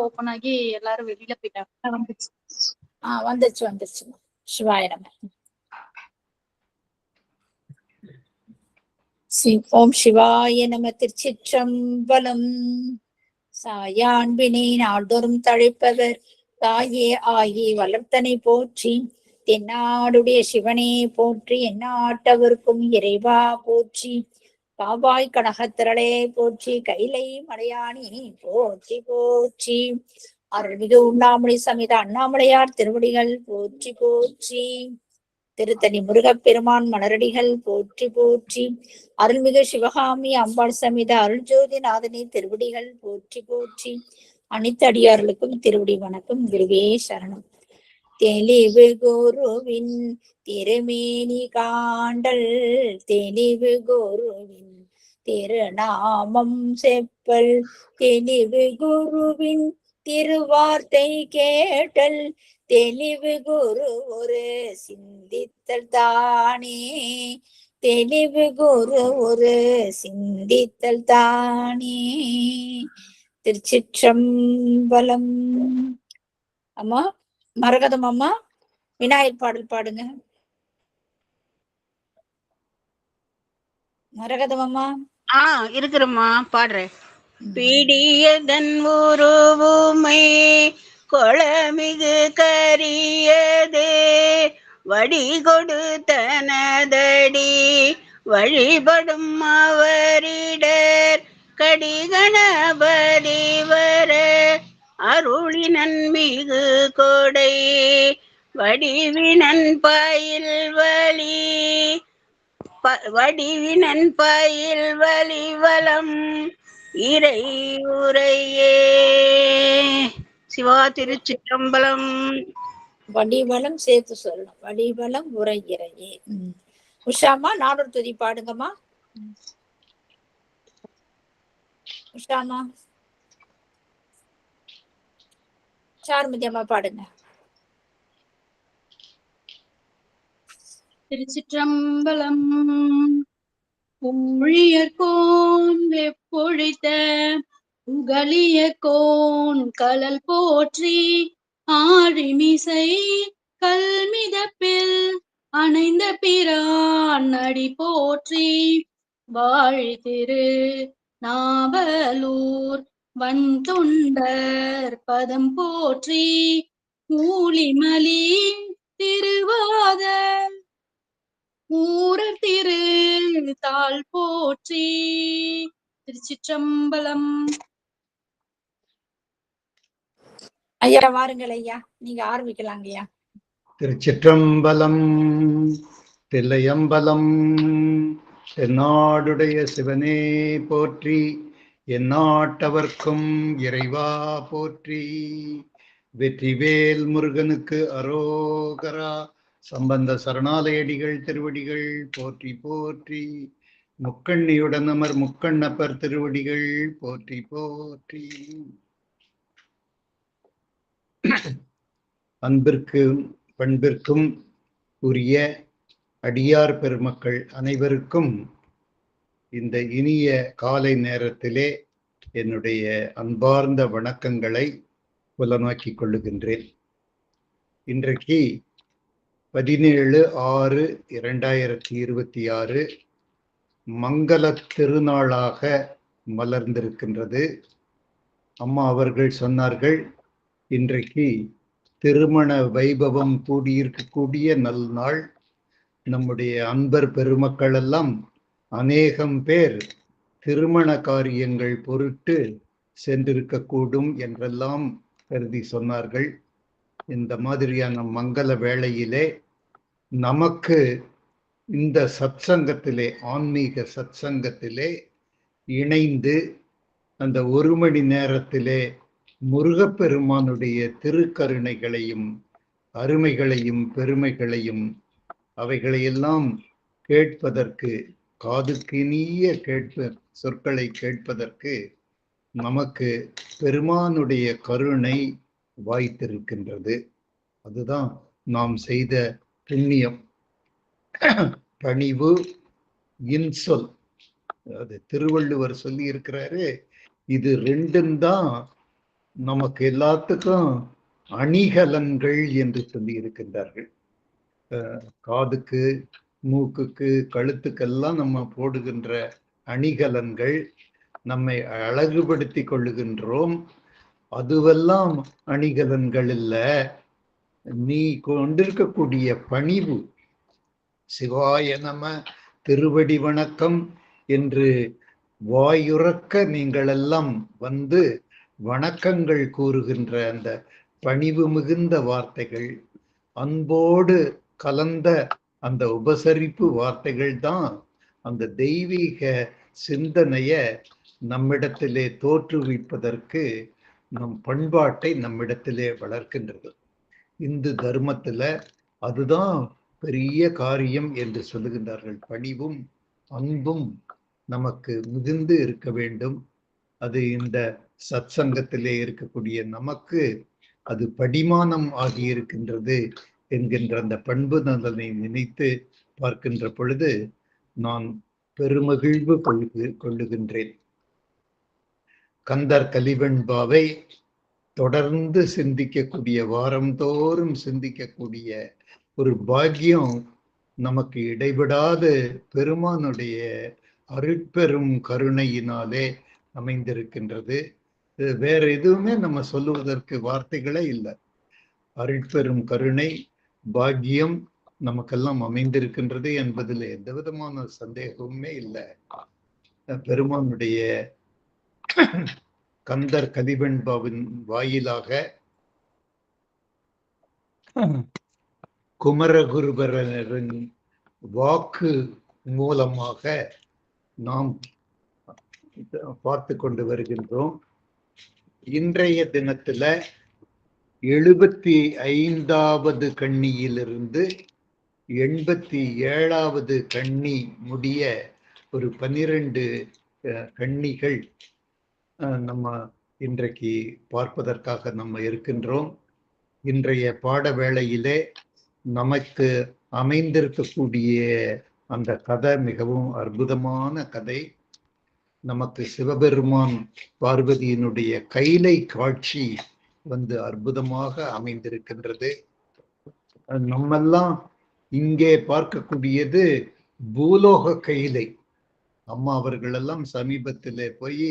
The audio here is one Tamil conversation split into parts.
ஓபன் ஆகி எல்லாரும் வெளியில போயிட்டாங்க. வந்துச்சு. வந்துருச்சு. சிவாய நம. ஓம் சிவாய நம. திருச்சிற்றம்பலம். சாயாண்பினை நாள்தோறும் தழைப்பவர் தாயே ஆகி வளர்த்தனை போற்றி. தென்னாடுடைய சிவனே போற்றி. எந்நாட்டவர்க்கும் இறைவா போற்றி. பாவாய் கனகத்திரளே போற்றி. கைலை மலையானி போற்றி போற்றி. அருள்மிகு உண்ணாமலை சமேத அண்ணாமலையார் திருவடிகள் போற்றி போற்றி. திருத்தணி முருகப்பெருமான் மலரடிகள் போற்றி போற்றி. அருள்மிகு சிவகாமி அம்பாள் சமேத அருள்ஜோதி நாதனி திருவடிகள் போற்றி போற்றி. அனைத்து அடியார்களுக்கும் திருவடி வணக்கம். குருவே சரணம். தெளிவு குருவின் திருமேனி காண்டல் தெளிவு குருவின் திருநாமம் செப்பல் தெளிவு குருவின் திருவார்த்தை கேட்டல் தெளிவு குரு ஒரு சிந்தித்தல் தானே தெளிவு குரு ஒரு சிந்தித்தல் தானே. திருச்சிற்றம்பலம். அம்மா மரகதம் அம்மா விநாயகர் பாடல் பாடுங்க. மரகதம் அம்மா. இருக்கிறம்மா, பாடுறேன். பிடியதன் உருவுமை கொளமிகு கரியதே வடி கொடுத்தனதடி வழிபடும் அவரிடர் கடிகணபதி வர அருளினன் மிகு கொடை வடிவினன் பயில் வலி வலம் இறை உரையே. சிவா திருச்சிற்றம்பலம். வடிவலம் சேர்த்து சொல்லணும். வடிவலம் உரையிறையே. உஷாமா நானூறு துதி பாடுங்கம்மா. உஷாமா. சாருமதி அம்மா பாடுங்க. திருச்சிற்றம்பலம். ஊழியர்கோன் வெப்பொழித்த உகலியர்கோன் கலல் போற்றி ஆழிமிசை கல்மிதப்பில் அணைந்த பிரான் அடி போற்றி வாழி திரு நாவலூர் வன்தொண்டர் பதம் போற்றி ஊழிமலி திருவாத ஊரர் திரு தாள் போற்றி. திருச்சிற்றம்பலம். ஐயா வாருங்கள் ஐயா, நீங்க ஆரம்பிக்கலாங்க ஐயா. திருச்சிற்றம்பலம். தில்லையம்பலம். தென்னாடுடைய சிவனே போற்றி. எந்நாட்டவர்க்கும் இறைவா போற்றி. வெற்றிவேல் முருகனுக்கு அரோகரா. சம்பந்த சரணாலயடிகள் திருவடிகள் போற்றி போற்றி. முக்கண்ணியுடன் அமர் முக்கண்ணப்பர் திருவடிகள் போற்றி போற்றி. அன்பிற்கும் பண்பிற்கும் உரிய அடியார் பெருமக்கள் அனைவருக்கும் இந்த இனிய காலை நேரத்திலே என்னுடைய அன்பார்ந்த வணக்கங்களை புலனாக்கிக் கொள்ளுகின்றேன். இன்றைக்கு 17/6/2026 மங்கள திருநாளாக மலர்ந்திருக்கின்றது. அம்மா அவர்கள் சொன்னார்கள், இன்றைக்கு திருமண வைபவம் கூடியிருக்கக்கூடிய நல் நாள். நம்முடைய அன்பர் பெருமக்கள் எல்லாம் அநேகம் பேர் திருமண காரியங்கள் பொருட்டு சென்றிருக்கக்கூடும் என்றெல்லாம் கருதி சொன்னார்கள். இந்த மாதிரியான மங்கள வேளையிலே நமக்கு இந்த சத்சங்கத்திலே, ஆன்மீக சத்சங்கத்திலே இணைந்து அந்த 1 மணி நேரத்திலே முருகப்பெருமானுடைய திருக்கருணைகளையும் அருமைகளையும் பெருமைகளையும் அவைகளையெல்லாம் கேட்பதற்கு, காதுக்கினிய சொற்களை கேட்பதற்கு நமக்கு பெருமானுடைய கருணை வாய்த்திருக்கின்றது. அதுதான் நாம் செய்த புண்ணியம். பணிவு இன்சொல், அது திருவள்ளுவர் சொல்லி இருக்கிறாரு. இது ரெண்டும் தான் நமக்கு எல்லாத்துக்கும் அணிகலன்கள் என்று சொல்லி இருக்கின்றார்கள். காதுக்கு, மூக்குக்கு, கழுத்துக்கெல்லாம் நம்ம போடுகின்ற அணிகலன்கள், நம்மை அழகுபடுத்தி கொள்ளுகின்றோம். அதுவெல்லாம் அணிகலன்கள் இல்ல, நீ கொண்டிருக்கக்கூடிய பணிவு. சிவாய நம, திருவடி வணக்கம் என்று வாயுறக்க நீங்கள் எல்லாம் வந்து வணக்கங்கள் கூறுகின்ற அந்த பணிவு மிகுந்த வார்த்தைகள், அன்போடு கலந்த அந்த உபசரிப்பு வார்த்தைகள் தான் அந்த தெய்வீக சிந்தனைய நம்மிடத்திலே தோற்றுவிப்பதற்கு, நம் பண்பாட்டை நம்மிடத்திலே வளர்க்கின்றது. இந்து தர்மத்துல அதுதான் பெரிய காரியம் என்று சொல்லுகின்றார்கள். பணிவும் அன்பும் நமக்கு மிகுந்து இருக்க வேண்டும். அது இந்த சத்சங்கத்திலே இருக்கக்கூடிய நமக்கு அது படிமானம் ஆகியிருக்கின்றது என்கின்ற அந்த பண்பு நலனை நினைத்து பார்க்கின்ற பொழுது நான் பெருமகிழ்வு கொள்ளுகின்றேன். கந்தர் கலிவெண்பாவை தொடர்ந்து சிந்திக்கக்கூடிய, வாரந்தோறும் சிந்திக்கக்கூடிய ஒரு பாக்கியம் நமக்கு இடைவிடாது பெருமானுடைய அருட்பெரும் கருணையினாலே அமைந்திருக்கின்றது. வேற எதுவுமே நம்ம சொல்லுவதற்கு வார்த்தைகளே இல்லை. அருட்பெரும் கருணை பாக்கியம் நமக்கெல்லாம் அமைந்திருக்கின்றது என்பதில் எந்த விதமான சந்தேகமுமே இல்லை. பெருமானுடைய கந்தர் கலிவெண்பாவின் வாயிலாக குமரகுருபரனின் வாக்கு மூலமாக நாம் பார்த்து கொண்டு வருகின்றோம். இன்றைய தினத்துல 75வது கண்ணியிலிருந்து 87வது கண்ணி முடிய ஒரு 12 கண்ணிகள் நம்ம இன்றைக்கு பார்ப்பதற்காக நம்ம இருக்கின்றோம். இன்றைய பாட வேளையிலே நமக்கு அமைந்திருக்கக்கூடிய அந்த கதை மிகவும் அற்புதமான கதை. நமக்கு சிவபெருமான் பார்வதியினுடைய கைலை காட்சி வந்து அற்புதமாக அமைந்திருக்கின்றது. நம்மெல்லாம் இங்கே பார்க்கக்கூடியது பூலோக கைலை. அம்மா அவர்கள் எல்லாம் சமீபத்திலே போய்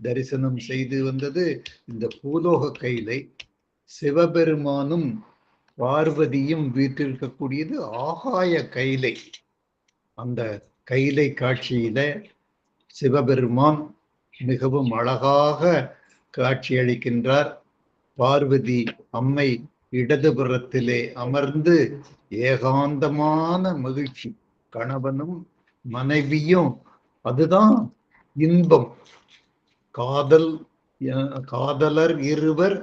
தரிசனம் செய்து வந்தது இந்த பூலோக கைலை. சிவபெருமானும் பார்வதியும் வீட்டிருக்கக்கூடியது ஆகாய கைலை. அந்த கைலை காட்சியில சிவபெருமான் மிகவும் அழகாக காட்சியளிக்கின்றார். பார்வதி அம்மை இடதுபுறத்திலே அமர்ந்து ஏகாந்தமான மகிழ்ச்சி, கணவனும் மனைவியும், அதுதான் இன்பம். காதலர் இருவர்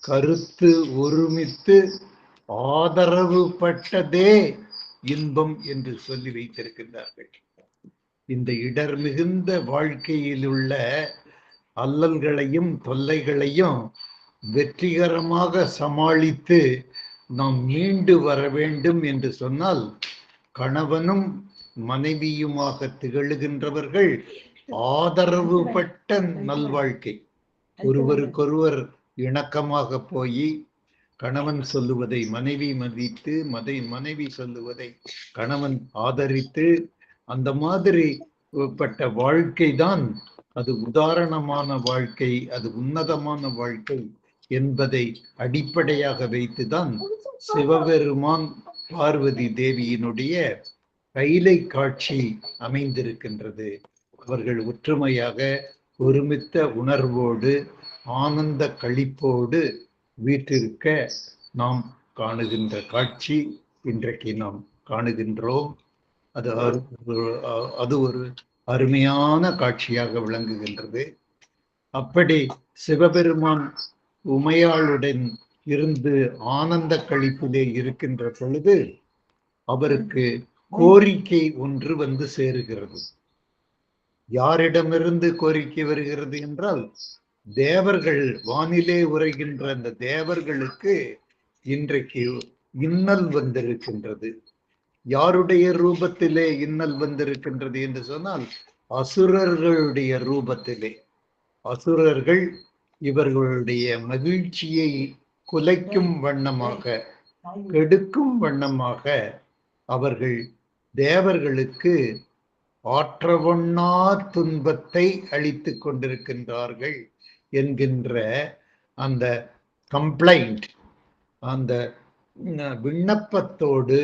கருத்து ஒருமித்து ஆதரவு பட்டதே இன்பம் என்று சொல்லி வைத்திருக்கின்றார்கள். இந்த இடர் மிகுந்த வாழ்க்கையில் உள்ள அல்லல்களையும் தொல்லைகளையும் வெற்றிகரமாக சமாளித்து நாம் மீண்டு வர வேண்டும் என்று சொன்னால், கணவனும் மனைவியுமாக திகழுகின்றவர்கள் ஆதரவு பட்ட நல்வாழ்க்கை, ஒருவருக்கொருவர் இணக்கமாக போய் கணவன் சொல்லுவதை மனைவி மதித்து, மனைவி சொல்லுவதை கணவன் ஆதரித்து, அந்த மாதிரி பட்ட வாழ்க்கை தான் அது உதாரணமான வாழ்க்கை, அது உன்னதமான வாழ்க்கை என்பதை அடிப்படையாக வைத்துதான் சிவபெருமான் பார்வதி தேவியினுடைய கைலை காட்சி அமைந்திருக்கின்றது. அவர்கள் ஒற்றுமையாக ஒருமித்த உணர்வோடு ஆனந்த களிப்போடு வீற்றிருக்க நாம் காணுகின்ற காட்சி இன்றைக்கு நாம் காணுகின்றோம். அது ஒரு அருமையான காட்சியாக விளங்குகின்றது. அப்படி சிவபெருமான் உமையாளுடன் இருந்து ஆனந்த களிப்பிலே இருக்கின்ற பொழுது அவருக்கு கோரிக்கை ஒன்று வந்து சேருகிறது. யாரிடமிருந்து கோரிக்கை வருகிறது என்றால், தேவர்கள், வானிலே உரைகின்ற அந்த தேவர்களுக்கு இன்றைக்கு இன்னல் வந்திருக்கின்றது. யாருடைய ரூபத்திலே இன்னல் வந்திருக்கின்றது என்று சொன்னால், அசுரர்களுடைய ரூபத்திலே. அசுரர்கள் இவர்களுடைய மகிழ்ச்சியை குலைக்கும் வண்ணமாக, கெடுக்கும் வண்ணமாக அவர்கள் தேவர்களுக்கு ஆற்றவொண்ணா துன்பத்தை அளித்துக் கொண்டிருக்கின்றார்கள் என்கின்ற அந்த கம்ப்ளைண்ட், அந்த விண்ணப்பத்தோடு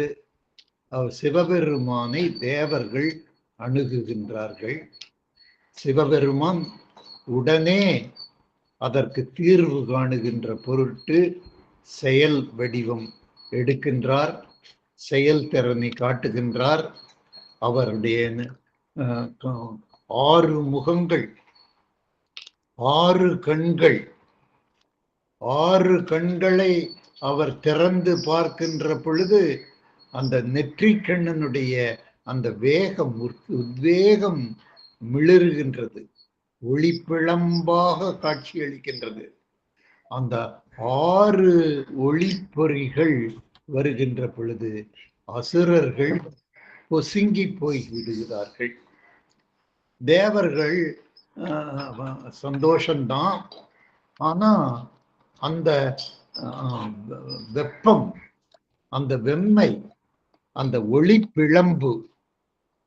சிவபெருமானை தேவர்கள் அணுகுகின்றார்கள். சிவபெருமான் உடனே அதற்கு தீர்வு காணுகின்ற பொருட்டு செயல் வடிவம் எடுக்கின்றார், செயல்திறனை காட்டுகின்றார். அவருடைய 6 முகங்கள், 6 கண்கள், 6 கண்களை அவர் திறந்து பார்க்கின்ற பொழுது அந்த நெற்றிக்கண்ணனுடைய அந்த வேகம், உத்வேகம் மிளறுகின்றது, ஒளிப்பிழம்பாக காட்சியளிக்கின்றது. அந்த 6 ஒளிப்பொறிகள் வருகின்ற பொழுது அசுரர்கள் பொசுங்கி போய் விடுகிறார்கள். தேவர்கள் சந்தோஷம்தான். ஆனா அந்த வெப்பம், அந்த வெம்மை, அந்த ஒளிப்பிழம்பு,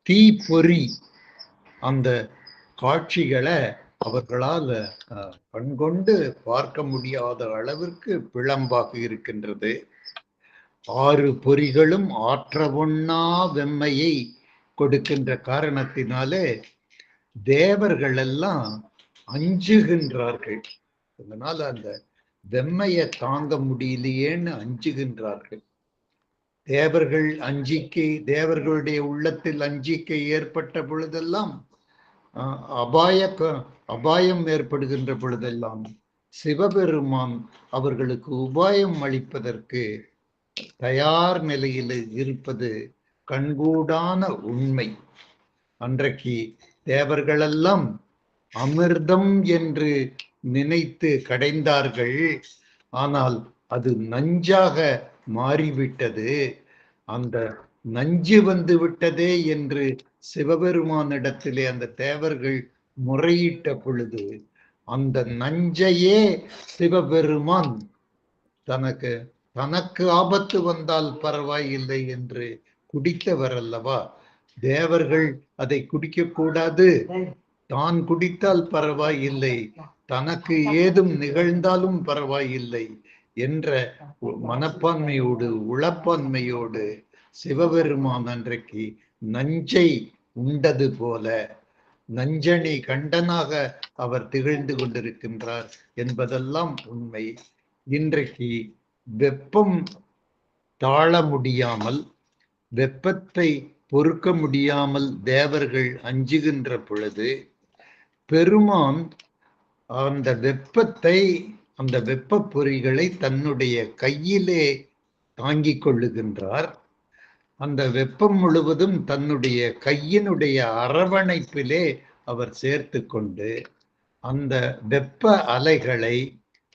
தீப்பொறி, அந்த காட்சிகளை அவர்களால் கண்கொண்டு பார்க்க முடியாத அளவிற்கு பிழம்பாக இருக்கின்றது. 6 பொறிகளும் ஆற்றவொண்ணா வெம்மையை கொடுக்கின்ற காரணத்தினாலே தேவர்கள் எல்லாம் அஞ்சுகின்றார்கள். அதனால அந்த வெம்மையை தாங்க முடியலையேன்னு அஞ்சுகின்றார்கள். தேவர்கள் அஞ்சிக்கை, தேவர்களுடைய உள்ளத்தில் அஞ்சிக்கை ஏற்பட்ட பொழுதெல்லாம், அபாயம் ஏற்படுகின்ற பொழுதெல்லாம் சிவபெருமான் அவர்களுக்கு உபாயம் அளிப்பதற்கு தயார் நிலையில் இருப்பது கண்கூடான உண்மை. அன்றைக்கு தேவர்களெல்லாம் அமிர்தம் என்று நினைத்து கடைந்தார்கள். ஆனால் அது நஞ்சாக மாறிவிட்டது. அந்த நஞ்சு வந்து விட்டதே என்று சிவபெருமானிடத்திலே அந்த தேவர்கள் முறையிட்ட பொழுது அந்த நஞ்சையே சிவபெருமான் தனக்கு ஆபத்து வந்தால் பரவாயில்லை என்று குடித்தவர் அல்லவா. தேவர்கள் அதை குடிக்க கூடாது, தான் குடித்தால் பரவாயில்லை, தனக்கு ஏதும் நிகழ்ந்தாலும் பரவாயில்லை என்ற மனப்பான்மையோடு, உளப்பான்மையோடு சிவபெருமான் அன்றைக்கு நஞ்சை உண்டது போல நஞ்சனி கண்டனாக அவர் திகழ்ந்து கொண்டிருக்கின்றார் என்பதெல்லாம் உண்மை. இன்றைக்கு வெப்பம் தாழ முடியாமல், வெப்பத்தை பொறுக்க முடியாமல் தேவர்கள் அஞ்சுகின்ற பொழுது பெருமான் அந்த வெப்பத்தை, அந்த வெப்ப பொறிகளை தன்னுடைய கையிலே தாங்கிக் கொள்ளுகின்றார். அந்த வெப்பம் முழுவதும் தன்னுடைய கையினுடைய அரவணைப்பிலே அவர் சேர்த்து கொண்டு அந்த வெப்ப அலைகளை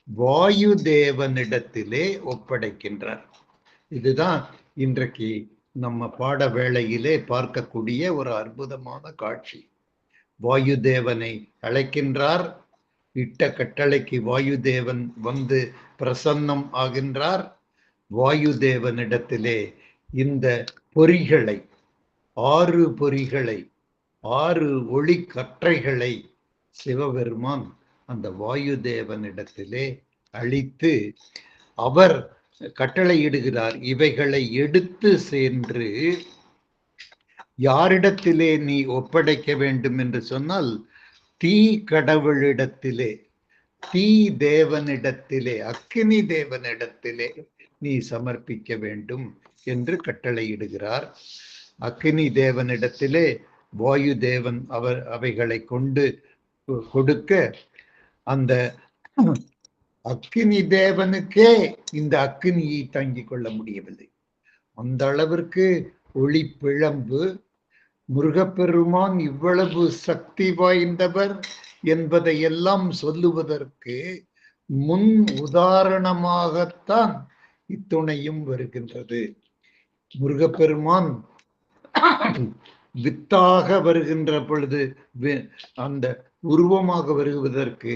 வாயு தேவனிடத்திலே ஒப்படைக்கின்றார். இதுதான் இன்றைக்கு நம்ம பாட வேளையிலே பார்க்கக்கூடிய ஒரு அற்புதமான காட்சி. வாயு தேவனை அழைக்கின்றார். இட்ட கட்டளைக்கு வாயு தேவன் வந்து பிரசன்னம் ஆகின்றார். வாயு தேவனிடத்திலே இந்த பொறிகளை, 6 பொறிகளை, 6 ஒளி கற்றைகளை சிவபெருமான் அந்த வாயு தேவனிடத்திலே அளித்து அவர் கட்டளையிடுகிறார். இவைகளை எடுத்து சென்று யாரிடத்திலே நீ ஒப்படைக்க வேண்டும் என்று சொன்னால், தீ கடவுளிடத்திலே, தீ தேவனிடத்திலே, அக்கினி தேவனிடத்திலே நீ சமர்ப்பிக்க வேண்டும் என்று கட்டளையிடுகிறார். அக்கினி தேவனிடத்திலே வாயு தேவன் அவைகளை கொண்டு கொடுக்க, அந்த அக்கினி தேவனுக்கே இந்த அக்கினியை தாங்கிக் கொள்ள முடியவில்லை. அந்த அளவிற்கு ஒளி பிழம்பு. முருகப்பெருமான் இவ்வளவு சக்தி வாய்ந்தவர் என்பதையெல்லாம் சொல்லுவதற்கு முன் உதாரணமாகத்தான் இத்துணையும் வருகின்றது. முருகப்பெருமான் வித்தாக வருகின்ற பொழுது, அந்த உருவமாக வருவதற்கு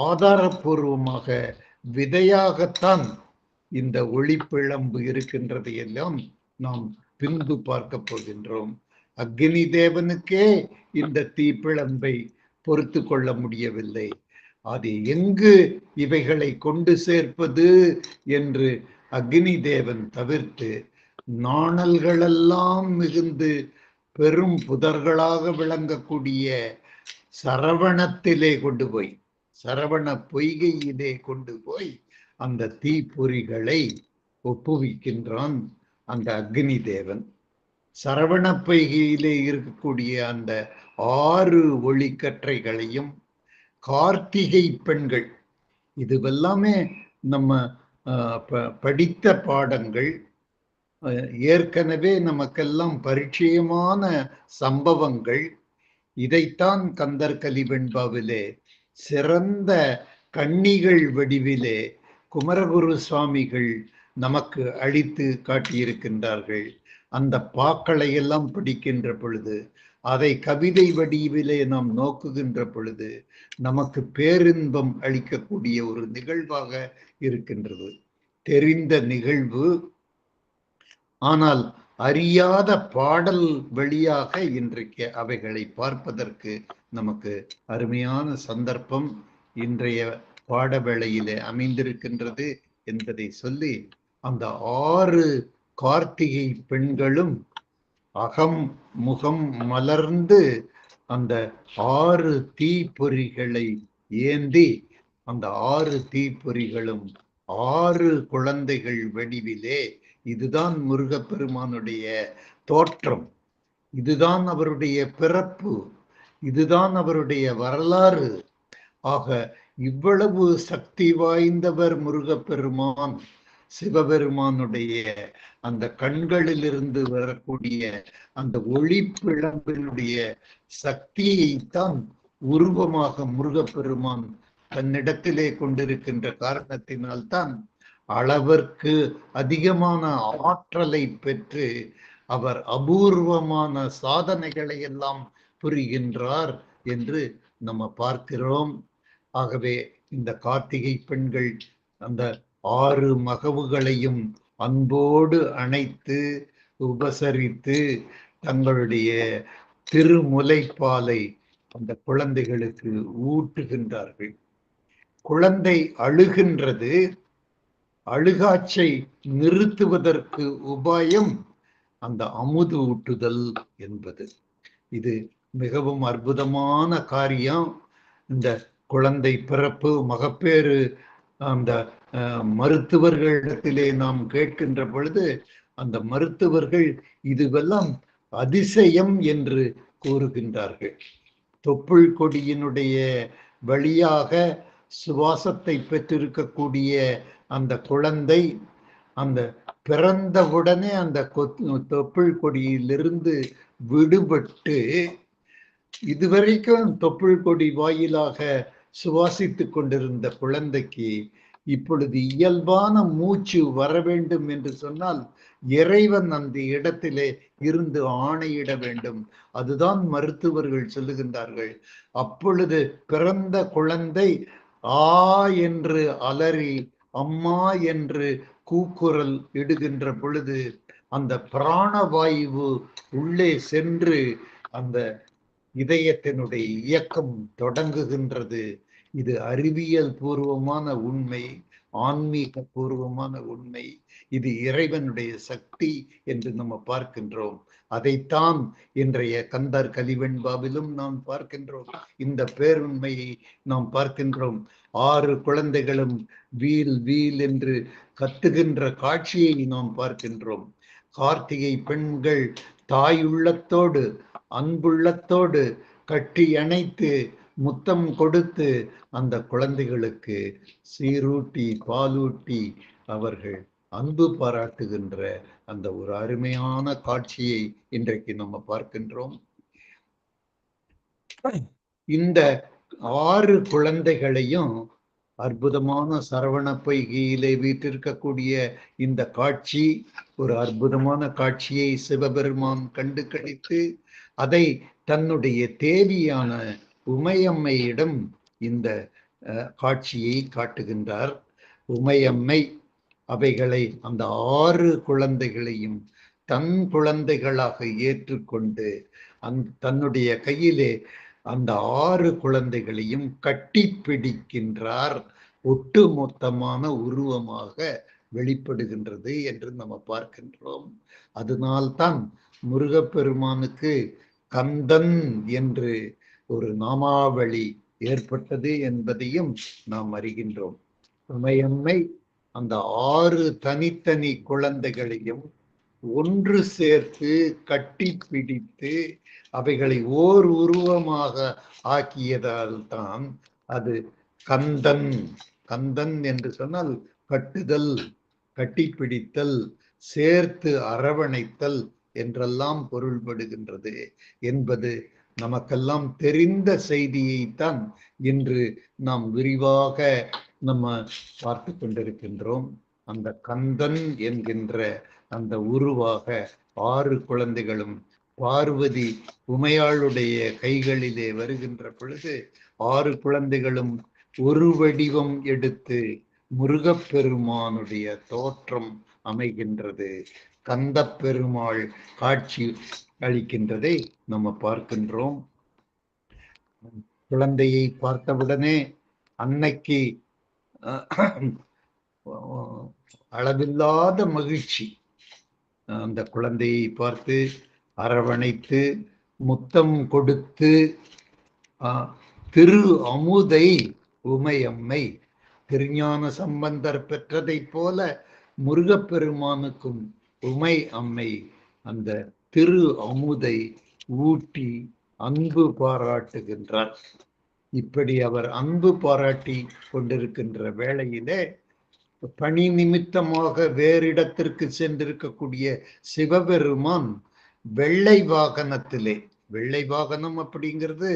ஆதாரபூர்வமாக விதையாகத்தான் இந்த ஒளிப்பிழம்பு இருக்கின்றது எல்லாம் நாம் பின்பு பார்க்க போகின்றோம். அக்னி தேவனுக்கே இந்த தீப்பிழம்பை பொறுத்து கொள்ள முடியவில்லை. அது எங்கு இவைகளை கொண்டு சேர்ப்பது என்று அக்னி தேவன் தவிர்த்து நாணல்களெல்லாம் மிகுந்து பெரும் புதர்களாக விளங்கக்கூடிய சரவணத்திலே கொண்டு போய், சரவண பொய்கையிலே கொண்டு போய் அந்த தீப்பொறிகளை ஒப்புவிக்கின்றான் அந்த அக்னி தேவன். சரவண பொய்கையிலே இருக்கக்கூடிய அந்த 6 ஒளிக்கற்றைகளையும் கார்த்திகை பெண்கள், இதுவெல்லாமே நம்ம படித்த பாடங்கள், ஏற்கனவே நமக்கெல்லாம் பரிச்சயமான சம்பவங்கள். இதைத்தான் கந்தர் கலிவெண்பாவிலே சிறந்த கன்னிகள் வடிவிலே குமரகுரு சுவாமிகள் நமக்கு அளித்து காட்டியிருக்கின்றார்கள். அந்த பாக்களை எல்லாம் படிக்கின்ற பொழுது, அதை கவிதை வடிவிலே நாம் நோக்குகின்ற பொழுது நமக்கு பேரின்பம் அளிக்கக்கூடிய ஒரு நிகழ்வாக இருக்கின்றது. தெரிந்த நிகழ்வு, ஆனால் அறியாத பாடல் வழியாக இன்றைக்கு அவைகளை பார்ப்பதற்கு நமக்கு அருமையான சந்தர்ப்பம் இன்றைய பாடவேளையிலே அமைந்திருக்கின்றது என்பதை சொல்லி, அந்த 6 கார்த்திகை பெண்களும் அகம் முகம் மலர்ந்து அந்த 6 தீப்பொறிகளை ஏந்தி, அந்த 6 தீப்பொறிகளும் 6 குழந்தைகள் வடிவிலே, இதுதான் முருகப்பெருமானுடைய தோற்றம், இதுதான் அவருடைய பிறப்பு, இதுதான் அவருடைய வரலாறு. ஆக இவ்வளவு சக்தி வாய்ந்தவர் முருகப்பெருமான். சிவபெருமானுடைய அந்த கண்களிலிருந்து வரக்கூடிய அந்த ஒளிப்பிழம்பினுடைய சக்தியைத்தான் உருவமாக முருகப்பெருமான் தன்னிடத்திலே கொண்டிருக்கின்ற காரணத்தினால்தான் அளவிற்கு அதிகமான ஆற்றலை பெற்று அவர் அபூர்வமான சாதனைகளை எல்லாம் புரிகின்றார் என்று நம்ம பார்க்கிறோம். ஆகவே இந்த கார்த்திகை பெண்கள் அந்த 6 மகவுகளையும் அன்போடு அணைத்து உபசரித்து தங்களுடைய திருமுலைப்பாலை அந்த குழந்தைகளுக்கு ஊட்டுகின்றார்கள். குழந்தை அழுகின்றது. அழுகாச்சை நிறுத்துவதற்கு உபாயம் அந்த அமுது ஊட்டுதல் என்பது. இது மிகவும் அற்புதமான காரியம். இந்த குழந்தை பிறப்பு மகப்பேறு அந்த மருத்துவர்களிடத்திலே நாம் கேட்கின்ற பொழுது அந்த மருத்துவர்கள் இதுவெல்லாம் அதிசயம் என்று கூறுகின்றார்கள். தொப்புள் கொடியினுடைய வழியாக சுவாசத்தை பெற்றிருக்கக்கூடிய அந்த குழந்தை அந்த பிறந்தவுடனே அந்த தொப்புள் கொடியிலிருந்து விடுபட்டு இதுவரைக்கும் தொப்புள் கொடி வாயிலாக சுவாசித்துக் கொண்டிருந்த குழந்தைக்கு இப்பொழுது இயல்பான மூச்சு வர வேண்டும் என்று சொன்னால் இறைவன் அந்த இடத்திலே இருந்து ஆணையிட வேண்டும். அதுதான் மருத்துவர்கள் சொல்லுகின்றார்கள். அப்பொழுது பிறந்த குழந்தை ஆ என்று அலறி அம்மா என்று கூக்குரல் இடுகின்ற பொழுது அந்த பிராணவாயு உள்ளே சென்று அந்த இதயத்தினுடைய இயக்கம் தொடங்குகின்றது. இது அறிவியல் பூர்வமான உண்மை, ஆன்மீக பூர்வமான உண்மை. இது இறைவனுடைய சக்தி என்று நம்ம பார்க்கின்றோம். அதைத்தான் இன்றைய கந்தர் கலிவெண்பாவிலும் நாம் பார்க்கின்றோம். இந்த பேருண்மையை நாம் பார்க்கின்றோம். 6 குழந்தைகளும் வீல் வீல் என்று கத்துகின்ற காட்சியை நாம் பார்க்கின்றோம். கார்த்திகை பெண்கள் தாயுள்ளத்தோடு அன்புள்ளத்தோடு கட்டி அணைத்து முத்தம் கொடுத்து அந்த குழந்தைகளுக்கு சீரூட்டி பாலூட்டி அவர்கள் அன்பு பாராட்டுகின்ற அந்த ஒரு அருமையான காட்சியை இன்றைக்கு நம்ம பார்க்கின்றோம். இந்த 6 குழந்தைகளையும் அற்புதமான சரவண பொய்கையிலே வீற்றிருக்கக்கூடிய இந்த காட்சி ஒரு அற்புதமான காட்சியை சிவபெருமான் கண்டு கழித்து அதை தன்னுடைய தேவியான உமையம்மையிடம் இந்த காட்சியை காட்டுகின்றார். உமையம்மை அவைகளை அந்த 6 குழந்தைகளையும் தன் குழந்தைகளாக ஏற்றுக்கொண்டு தன்னுடைய கையிலே அந்த 6 குழந்தைகளையும் கட்டி பிடிக்கின்றார். ஒட்டுமொத்தமான உருவமாக வெளிப்படுகின்றது என்று நம்ம பார்க்கின்றோம். அதனால்தான் முருகப்பெருமானுக்கு கந்தன் என்று ஒரு நாமாவளி ஏற்பட்டது என்பதையும் நாம் அறிகின்றோம். உமையம்மை அந்த 6 தனித்தனி குழந்தைகளையும் ஒன்று சேர்த்து கட்டி பிடித்து அவைகளை ஓர் உருவமாக ஆக்கியதால் தான் அது கந்தன். கந்தன் என்று சொன்னால் கட்டுதல், கட்டி பிடித்தல், சேர்த்து அரவணைத்தல் என்றெல்லாம் பொருள்படுகின்றது என்பது நமக்கெல்லாம் தெரிந்த செய்தியைத்தான் இன்று நாம் விரிவாக நம்ம பார்த்து கொண்டிருக்கின்றோம். அந்த கந்தன் என்கின்ற அந்த உருவாக 6 குழந்தைகளும் பார்வதி உமையாளுடைய கைகளிலே வருகின்ற பொழுது 6 குழந்தைகளும் ஒரு வடிவம் எடுத்து முருகப்பெருமானுடைய தோற்றம் அமைகின்றது. கந்த பெருமாள் காட்சி அளிக்கின்றதை நம்ம பார்க்கின்றோம். குழந்தையை பார்த்தவுடனே அன்னைக்கு அளவில்லாத மகிழ்ச்சி. அந்த குழந்தையை பார்த்து அரவணைத்து முத்தம் கொடுத்து திரு அமுதை உமையம்மை திருஞான சம்பந்தர் பெற்றதை போல முருகப்பெருமானுக்கும் உமை அம்மை அந்த திரு அமுதை ஊட்டி அன்பு பாராட்டுகின்றார். இப்படி அவர் அன்பு பாராட்டி கொண்டிருக்கின்ற வேளையிலே பணி நிமித்தமாக வேறிடத்திற்கு சென்றிருக்கக்கூடிய சிவபெருமான் வெள்ளை வாகனத்திலே, வெள்ளை வாகனம் அப்படிங்கிறது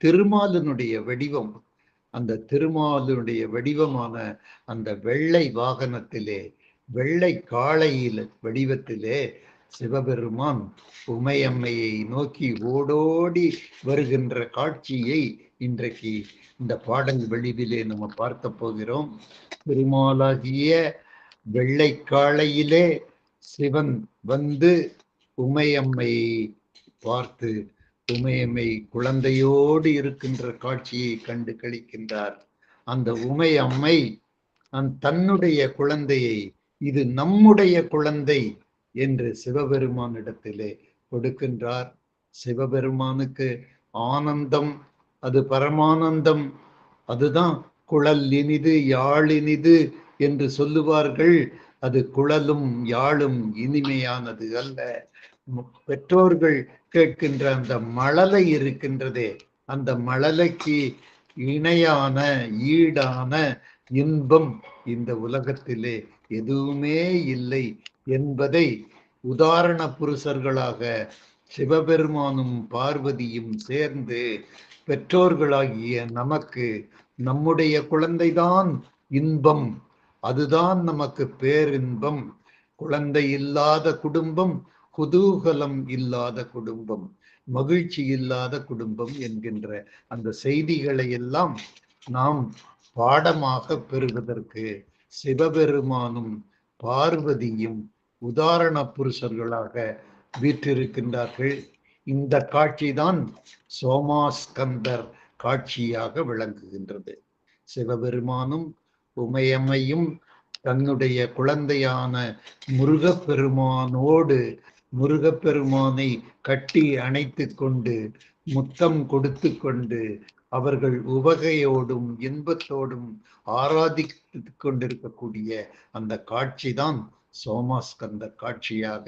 திருமாலினுடைய வடிவம், அந்த திருமாலினுடைய வடிவமான அந்த வெள்ளை வாகனத்திலே, வெள்ளை காளையில் வடிவத்திலே சிவபெருமான் உமையம்மையை நோக்கி ஓடோடி வருகின்ற காட்சியை இன்றைக்கு இந்த பாடல் வெளிவிலே நம்ம பார்க்க போகிறோம். திருமாலாகிய வெள்ளை காளையிலே சிவன் வந்து உமையம்மையை பார்த்து உமையம்மை குழந்தையோடு இருக்கின்ற காட்சியை கண்டு கழிக்கின்றார். அந்த உமையம்மை தன்னுடைய குழந்தையை இது நம்முடைய குழந்தை என்று சிவபெருமானிடத்திலே கொடுக்கின்றார். சிவபெருமானுக்கு ஆனந்தம், அது பரமானந்தம். அதுதான் குழல் இனிது யாழ் இனிது என்று சொல்லுவார்கள். அது குழலும் யாழும் இனிமையானது அல்ல. பெற்றோர்கள் கேட்கின்ற அந்த மழலை இருக்கின்றதே, அந்த மழலைக்கு இணையான ஈடான இன்பம் இந்த உலகத்திலே எதுவுமே இல்லை என்பதை உதாரண புருஷர்களாக சிவபெருமானும் பார்வதியும் சேர்ந்து பெற்றோர்களாகிய நமக்கு நம்முடைய குழந்தைதான் இன்பம், அதுதான் நமக்கு பேரின்பம். குழந்தை இல்லாத குடும்பம் குதூகலம் இல்லாத குடும்பம், மகிழ்ச்சி இல்லாத குடும்பம் என்கின்ற அந்த செய்திகளை எல்லாம் நாம் பாடமாக பெறுவதற்கு சிவபெருமானும் பார்வதியும் உதாரண புருஷர்களாக வீற்றிருக்கின்றார்கள். இந்த காட்சிதான் சோமாஸ்கந்தர் காட்சியாக விளங்குகின்றது. சிவபெருமானும் உமையம்மையும் தன்னுடைய குழந்தையான முருகப்பெருமானோடு முருகப்பெருமானை கட்டி அணைத்து கொண்டு முத்தம் கொடுத்து கொண்டு அவர்கள் உவகையோடும் இன்பத்தோடும் ஆராதித்து கொண்டிருக்கக்கூடிய அந்த காட்சிதான் சோமாஸ்கந்த காட்சியாக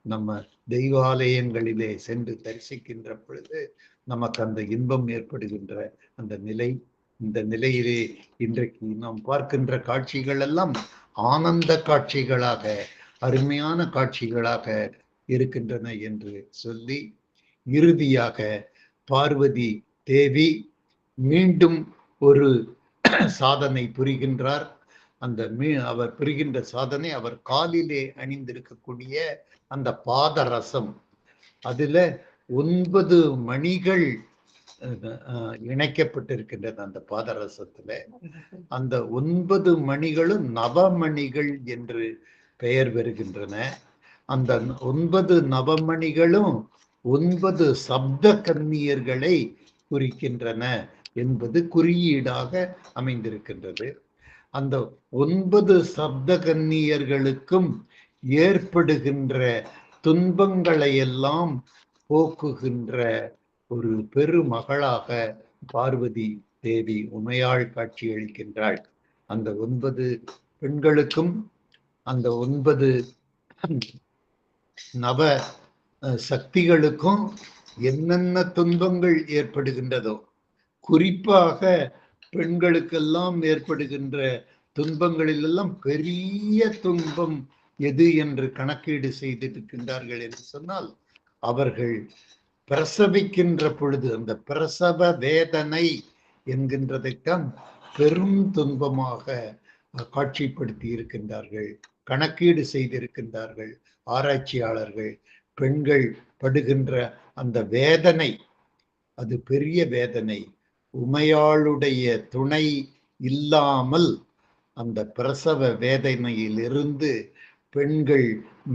நம்ம தெய்வாலயங்களிலே சென்று தரிசிக்கின்ற பொழுது நமக்கு அந்த இன்பம் ஏற்படுகின்ற அந்த நிலை. இந்த நிலையிலே இன்றைக்கு நாம் பார்க்கின்ற காட்சிகள் எல்லாம் ஆனந்த காட்சிகளாக, அருமையான காட்சிகளாக இருக்கின்றன என்று சொல்லி இறுதியாக பார்வதி தேவி மீண்டும் ஒரு சாதனை புரிகின்றார். அந்த அவர் புரிகின்ற சாதனை அவர் காலிலே அணிந்திருக்கக்கூடிய அந்த பாதரசம், அதுல 9 மணிகள் இணைக்கப்பட்டிருக்கின்றது அந்த பாதரசத்துல. அந்த 9 மணிகளும் நவமணிகள் என்று பெயர் பெறுகின்றன. அந்த 9 நவமணிகளும் 9 சப்த கன்னியர்களை குறிக்கின்றன என்பது குறியீடாக அமைந்திருக்கின்றது. அந்த 9 சப்த கன்னியர்களுக்கும் ஏற்படுகின்ற துன்பங்களை எல்லாம் போக்குகின்ற ஒரு பெருமகளாக பார்வதி தேவி உமையாள் காட்சியளிக்கின்றாள். அந்த 9 பெண்களுக்கும் அந்த 9 நவ சக்திகளுக்கும் என்னென்ன துன்பங்கள் ஏற்படுகின்றதோ, குறிப்பாக பெண்களுக்கெல்லாம் ஏற்படுகின்ற துன்பங்களிலெல்லாம் பெரிய துன்பம் எது என்று கணக்கீடு செய்திருக்கின்றார்கள் என்று சொன்னால், அவர்கள் பிரசவிக்கின்ற பொழுது அந்த பிரசவ வேதனை என்கின்றதைத்தான் பெரும் துன்பமாக காட்சிப்படுத்தி இருக்கின்றார்கள், கணக்கீடு செய்திருக்கின்றார்கள் ஆராய்ச்சியாளர்கள். பெண்கள் படுகின்ற அந்த வேதனை அது பெரிய வேதனை. உமையாளுடைய துணை இல்லாமல் அந்த பிரசவ வேதனையிலிருந்து பெண்கள்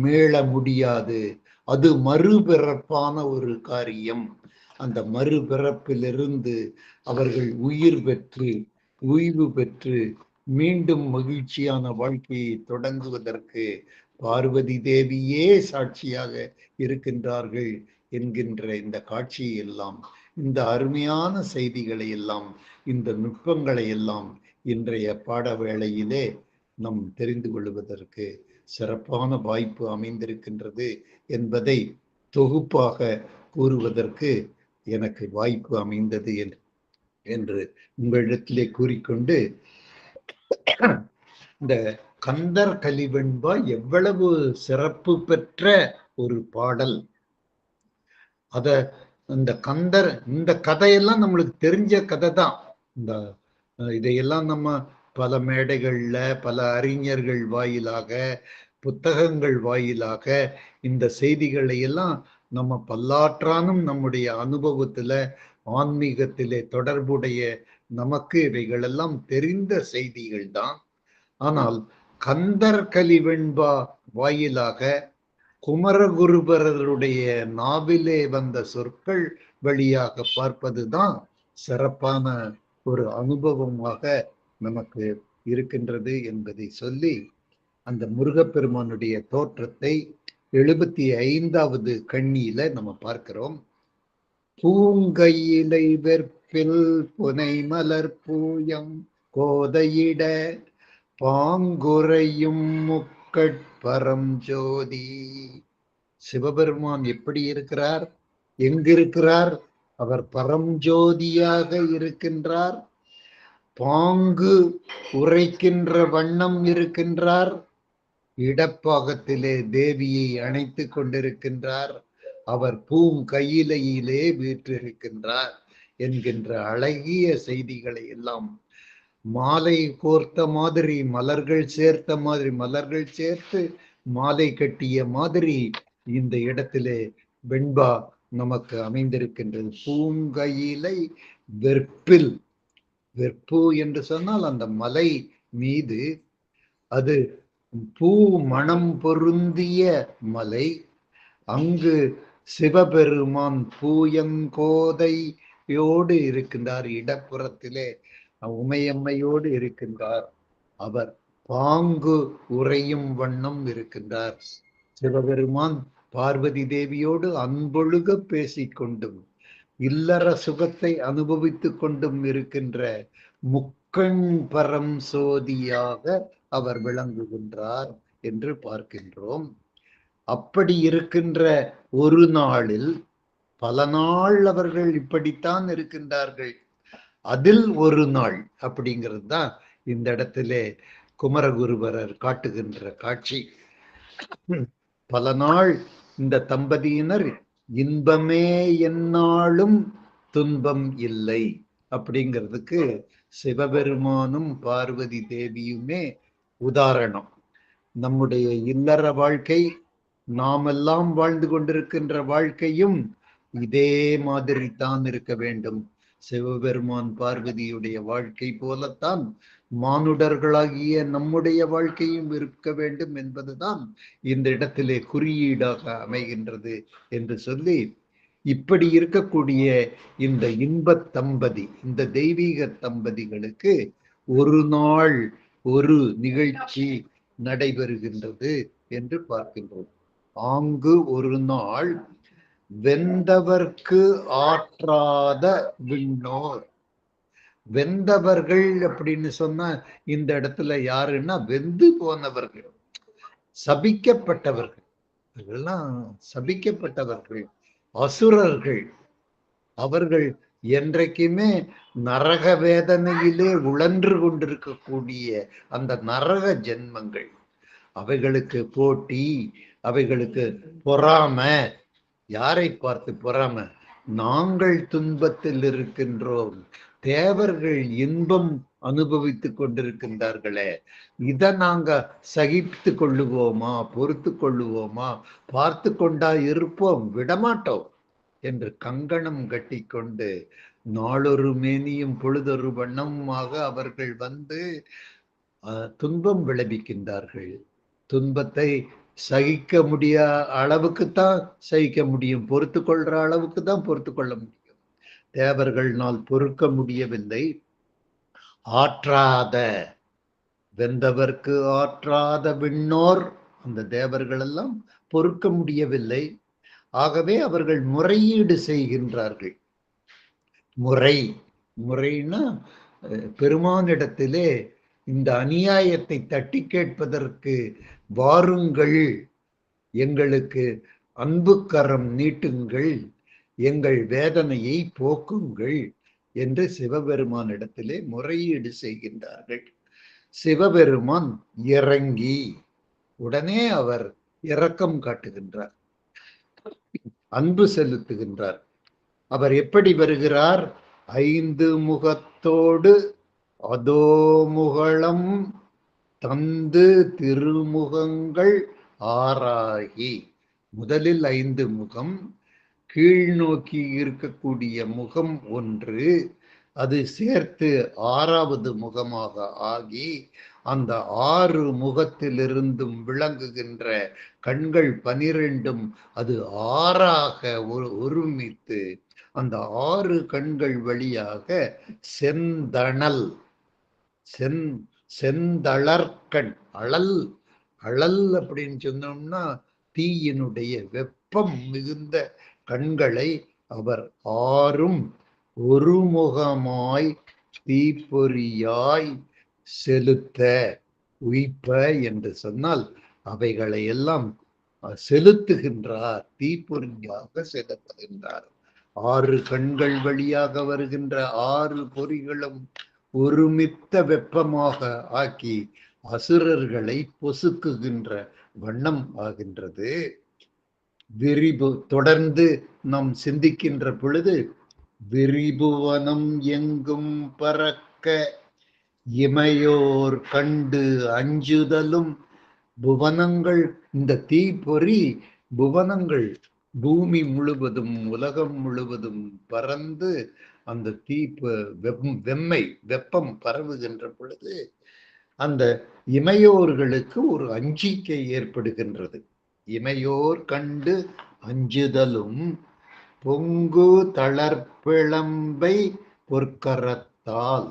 மீள முடியாது. அது மறுபிறப்பான ஒரு காரியம். அந்த மறுபிறப்பிலிருந்து அவர்கள் உயிர் பெற்று ஓய்வு பெற்று மீண்டும் மகிழ்ச்சியான வாழ்க்கையை தொடங்குவதற்கு பார்வதி தேவியே சாட்சியாக இருக்கின்றார்கள் என்கின்ற இந்த காட்சியை எல்லாம், இந்த அருமையான செய்திகளை எல்லாம், இந்த நுட்பங்களை எல்லாம் இன்றைய பாட வேளையிலே நம் தெரிந்து கொள்வதற்கு சிறப்பான வாய்ப்பு அமைந்திருக்கின்றது என்பதை தொகுப்பாக கூறுவதற்கு எனக்கு வாய்ப்பு அமைந்தது என்று உங்களிடத்திலே கூறிக்கொண்டு, இந்த கந்தர் கலிவெண்பா எவ்வளவு சிறப்பு பெற்ற ஒரு பாடல். அத இந்த கந்தர், இந்த கதையெல்லாம் நம்மளுக்கு தெரிஞ்ச கதை தான். இந்த இதையெல்லாம் நம்ம பல மேடைகள்ல பல அறிஞர்கள் வாயிலாக புத்தகங்கள் வாயிலாக இந்த செய்திகளை எல்லாம் நம்ம பல்லாற்றானும் நம்முடைய அனுபவத்துல ஆன்மீகத்திலே தொடர்புடைய நமக்கு இவைகளெல்லாம் தெரிந்த செய்திகள் தான். ஆனால் கந்தர் கலிவெண்பா வாயிலாக குமரகுருபரருடைய நாவிலே வந்த சொற்கள் வழியாக பார்ப்பதுதான் சிறப்பான ஒரு அனுபவமாக நமக்கு இருக்கின்றது என்பதை சொல்லி, அந்த முருகப்பெருமானுடைய தோற்றத்தை 75வது கண்ணியில நம்ம பார்க்கிறோம். பூங்கையிலை வெற்பில் புனை மலர் பூயம் கோதையிட பாங்குறையும் முக்கட்பரம் ஜோதி. சிவபெருமான் எப்படி இருக்கிறார்? எங்கிருக்கிறார்? அவர் பரஞ்சோதியாக இருக்கின்றார். பாங்கு உரைக்கின்ற வண்ணம் இருக்கின்றார். இடப்பாகத்திலே தேவியை அணைத்து கொண்டிருக்கின்றார். அவர் பூங்கையிலையிலே வீற்றிருக்கின்றார் என்கின்ற அழகிய செய்திகளை எல்லாம் மாலை கோர்த்த மாதிரி, மலர்கள் சேர்த்த மாதிரி, மலர்கள் சேர்த்து மாலை கட்டிய மாதிரி இந்த இடத்திலே வெண்பா நமக்கு அமைந்திருக்கின்றது. பூங்கையிலை வெற்பில், வெற்பு என்று சொன்னால் அந்த மலை மீது, அது பூ மணம் பொருந்திய மலை. அங்கு சிவபெருமான் பூயங்கோதையோடு இருக்கின்றார். இடப்புறத்திலே உமையம்மையோடு இருக்கின்றார். அவர் பாங்கு உறையும் வண்ணம் இருக்கின்றார். சிவபெருமான் பார்வதி தேவியோடு அன்பொழுக பேசிக்கொண்டும் இல்லற சுகத்தை அனுபவித்துக் கொண்டும் இருக்கின்ற முக்கண் பரம் சோதியாக அவர் விளங்குகின்றார் என்று பார்க்கின்றோம். அப்படி இருக்கின்ற ஒரு நாளில் பல நாள் அவர்கள் இப்படித்தான் இருக்கின்றார்கள். அதில் ஒரு நாள் அப்படிங்கிறது தான் இந்த இடத்திலே குமரகுருபரர் காட்டுகின்ற காட்சி. பல நாள் இந்த தம்பதியினர் இன்பமே எந்நாளும் துன்பம் இல்லை அப்படிங்கிறதுக்கு சிவபெருமானும் பார்வதி தேவியுமே உதாரணம். நம்முடைய இல்லற வாழ்க்கை, நாமெல்லாம் வாழ்ந்து கொண்டிருக்கின்ற வாழ்க்கையும் இதே மாதிரி தான் இருக்க வேண்டும். சிவபெருமான் பார்வதியுடைய வாழ்க்கை போலத்தான் மானுடர்களாகிய நம்முடைய வாழ்க்கையும் இருக்க வேண்டும் என்பதுதான் இந்த இடத்திலே குறியீடாக அமைகின்றது என்று சொல்லி, இப்படி இருக்கக்கூடிய இந்த இன்பத் தம்பதி, இந்த தெய்வீக தம்பதிகளுக்கு ஒரு நாள் ஒரு நிகழ்ச்சி நடைபெறுகின்றது என்று பார்க்கின்றோம். ஆங்கு ஒரு நாள் வெந்தவர்க்கு ஆற்றாத விண்ணோர். வெந்தவர்கள் அப்படின்னு சொன்னா இந்த இடத்துல யாருன்னா வெந்து போனவர்கள், சபிக்கப்பட்டவர்கள். இதெல்லாம் சபிக்கப்பட்டவர்கள், அசுரர்கள். அவர்கள் என்றைக்குமே நரக வேதனையிலே உழன்று கொண்டிருக்கக்கூடிய அந்த நரக ஜென்மங்கள். அவைகளுக்கு போட்டி, அவைகளுக்கு பொறாமை. யாரை பார்த்து பொறாமை? நாங்கள் துன்பத்தில் இருக்கின்றோம், தேவர்கள் இன்பம் அனுபவித்துக் கொண்டிருக்கின்றார்களே, இதை நாங்க சகித்து கொள்ளுவோமா, பொறுத்து கொள்ளுவோமா, பார்த்து கொண்டா இருப்போம், விடமாட்டோம் என்று கங்கணம் கட்டி கொண்டு நாளொரு மேனியும் பொழுதொரு வண்ணமுமாக அவர்கள் வந்து துன்பம் விளைவிக்கின்றார்கள். துன்பத்தை சகிக்க முடியா அளவுக்குத்தான் சகிக்க முடியும், பொறுத்து கொள்ற அளவுக்கு தான் பொறுத்து கொள்ள முடியும். தேவர்களால் பொறுக்க முடியவில்லை. ஆற்றாத, வெந்தவர்க்கு ஆற்றாத விண்ணோர், அந்த தேவர்கள் எல்லாம் பொறுக்க முடியவில்லை. ஆகவே அவர்கள் முறையீடு செய்கின்றார்கள். முறைன்னா பெருமானிடத்திலே இந்த அநியாயத்தை தட்டி கேட்பதற்கு வாருங்கள், எங்களுக்கு அன்பு கரம் நீட்டுங்கள், எங்கள் வேதனையை போக்குங்கள் என்று சிவபெருமானிடத்திலே முறையீடு செய்கின்றார்கள். சிவபெருமான் இறங்கி உடனே அவர் இரக்கம் காட்டுகின்றார், அன்பு செலுத்துகின்றார். அவர் எப்படி வருகிறார்? 5 முகத்தோடு அதோமுகளம் தந்து திருமுகங்கள் ஆறாகி. முதலில் 5 முகம், கீழ் நோக்கி இருக்கக்கூடிய முகம் ஒன்று, அது சேர்த்து 6வது முகமாக ஆகி, அந்த 6 முகத்திலிருந்தும் விளங்குகின்ற கண்கள் 12 அது 6ஆக ஒருமித்து அந்த 6 கண்கள் வழியாக செந்தணல், செந்தளர்கண், அழல் அப்படின்னு சொன்னோம்னா தீயினுடைய வெப்பம் மிகுந்த கண்களை அவர் 6ம் ஒருமுகமாய் தீப்பொறியாய் செலுத்த, உயிப்ப என்று சொன்னால் அவைகளை எல்லாம் செலுத்துகின்றார், தீப்பொறியாக செலுத்துகின்றார். 6 கண்கள் வழியாக வருகின்ற 6 பொறிகளும் ஒருமித்த வெப்பமாக ஆக்கி அசுரர்களை பொசுக்குகின்ற வண்ணம் ஆகின்றது. தொடர்ந்து நாம் சிந்திக்கின்ற பொழுது, விரிபுவனம் எங்கும் பறக்க இமையோர் கண்டு அஞ்சுதலும். புவனங்கள், இந்த தீப்பொறி புவனங்கள், பூமி முழுவதும் உலகம் முழுவதும் பறந்து அந்த வெப்பம் பரவுகின்ற பொழுது அந்த இமையோர்களுக்கு ஒரு அஞ்சிக்கை ஏற்படுகின்றது. இமையோர் கண்டு அஞ்சுதலும் பொங்கு தளர்பிளம்பை பொற்கரத்தால்.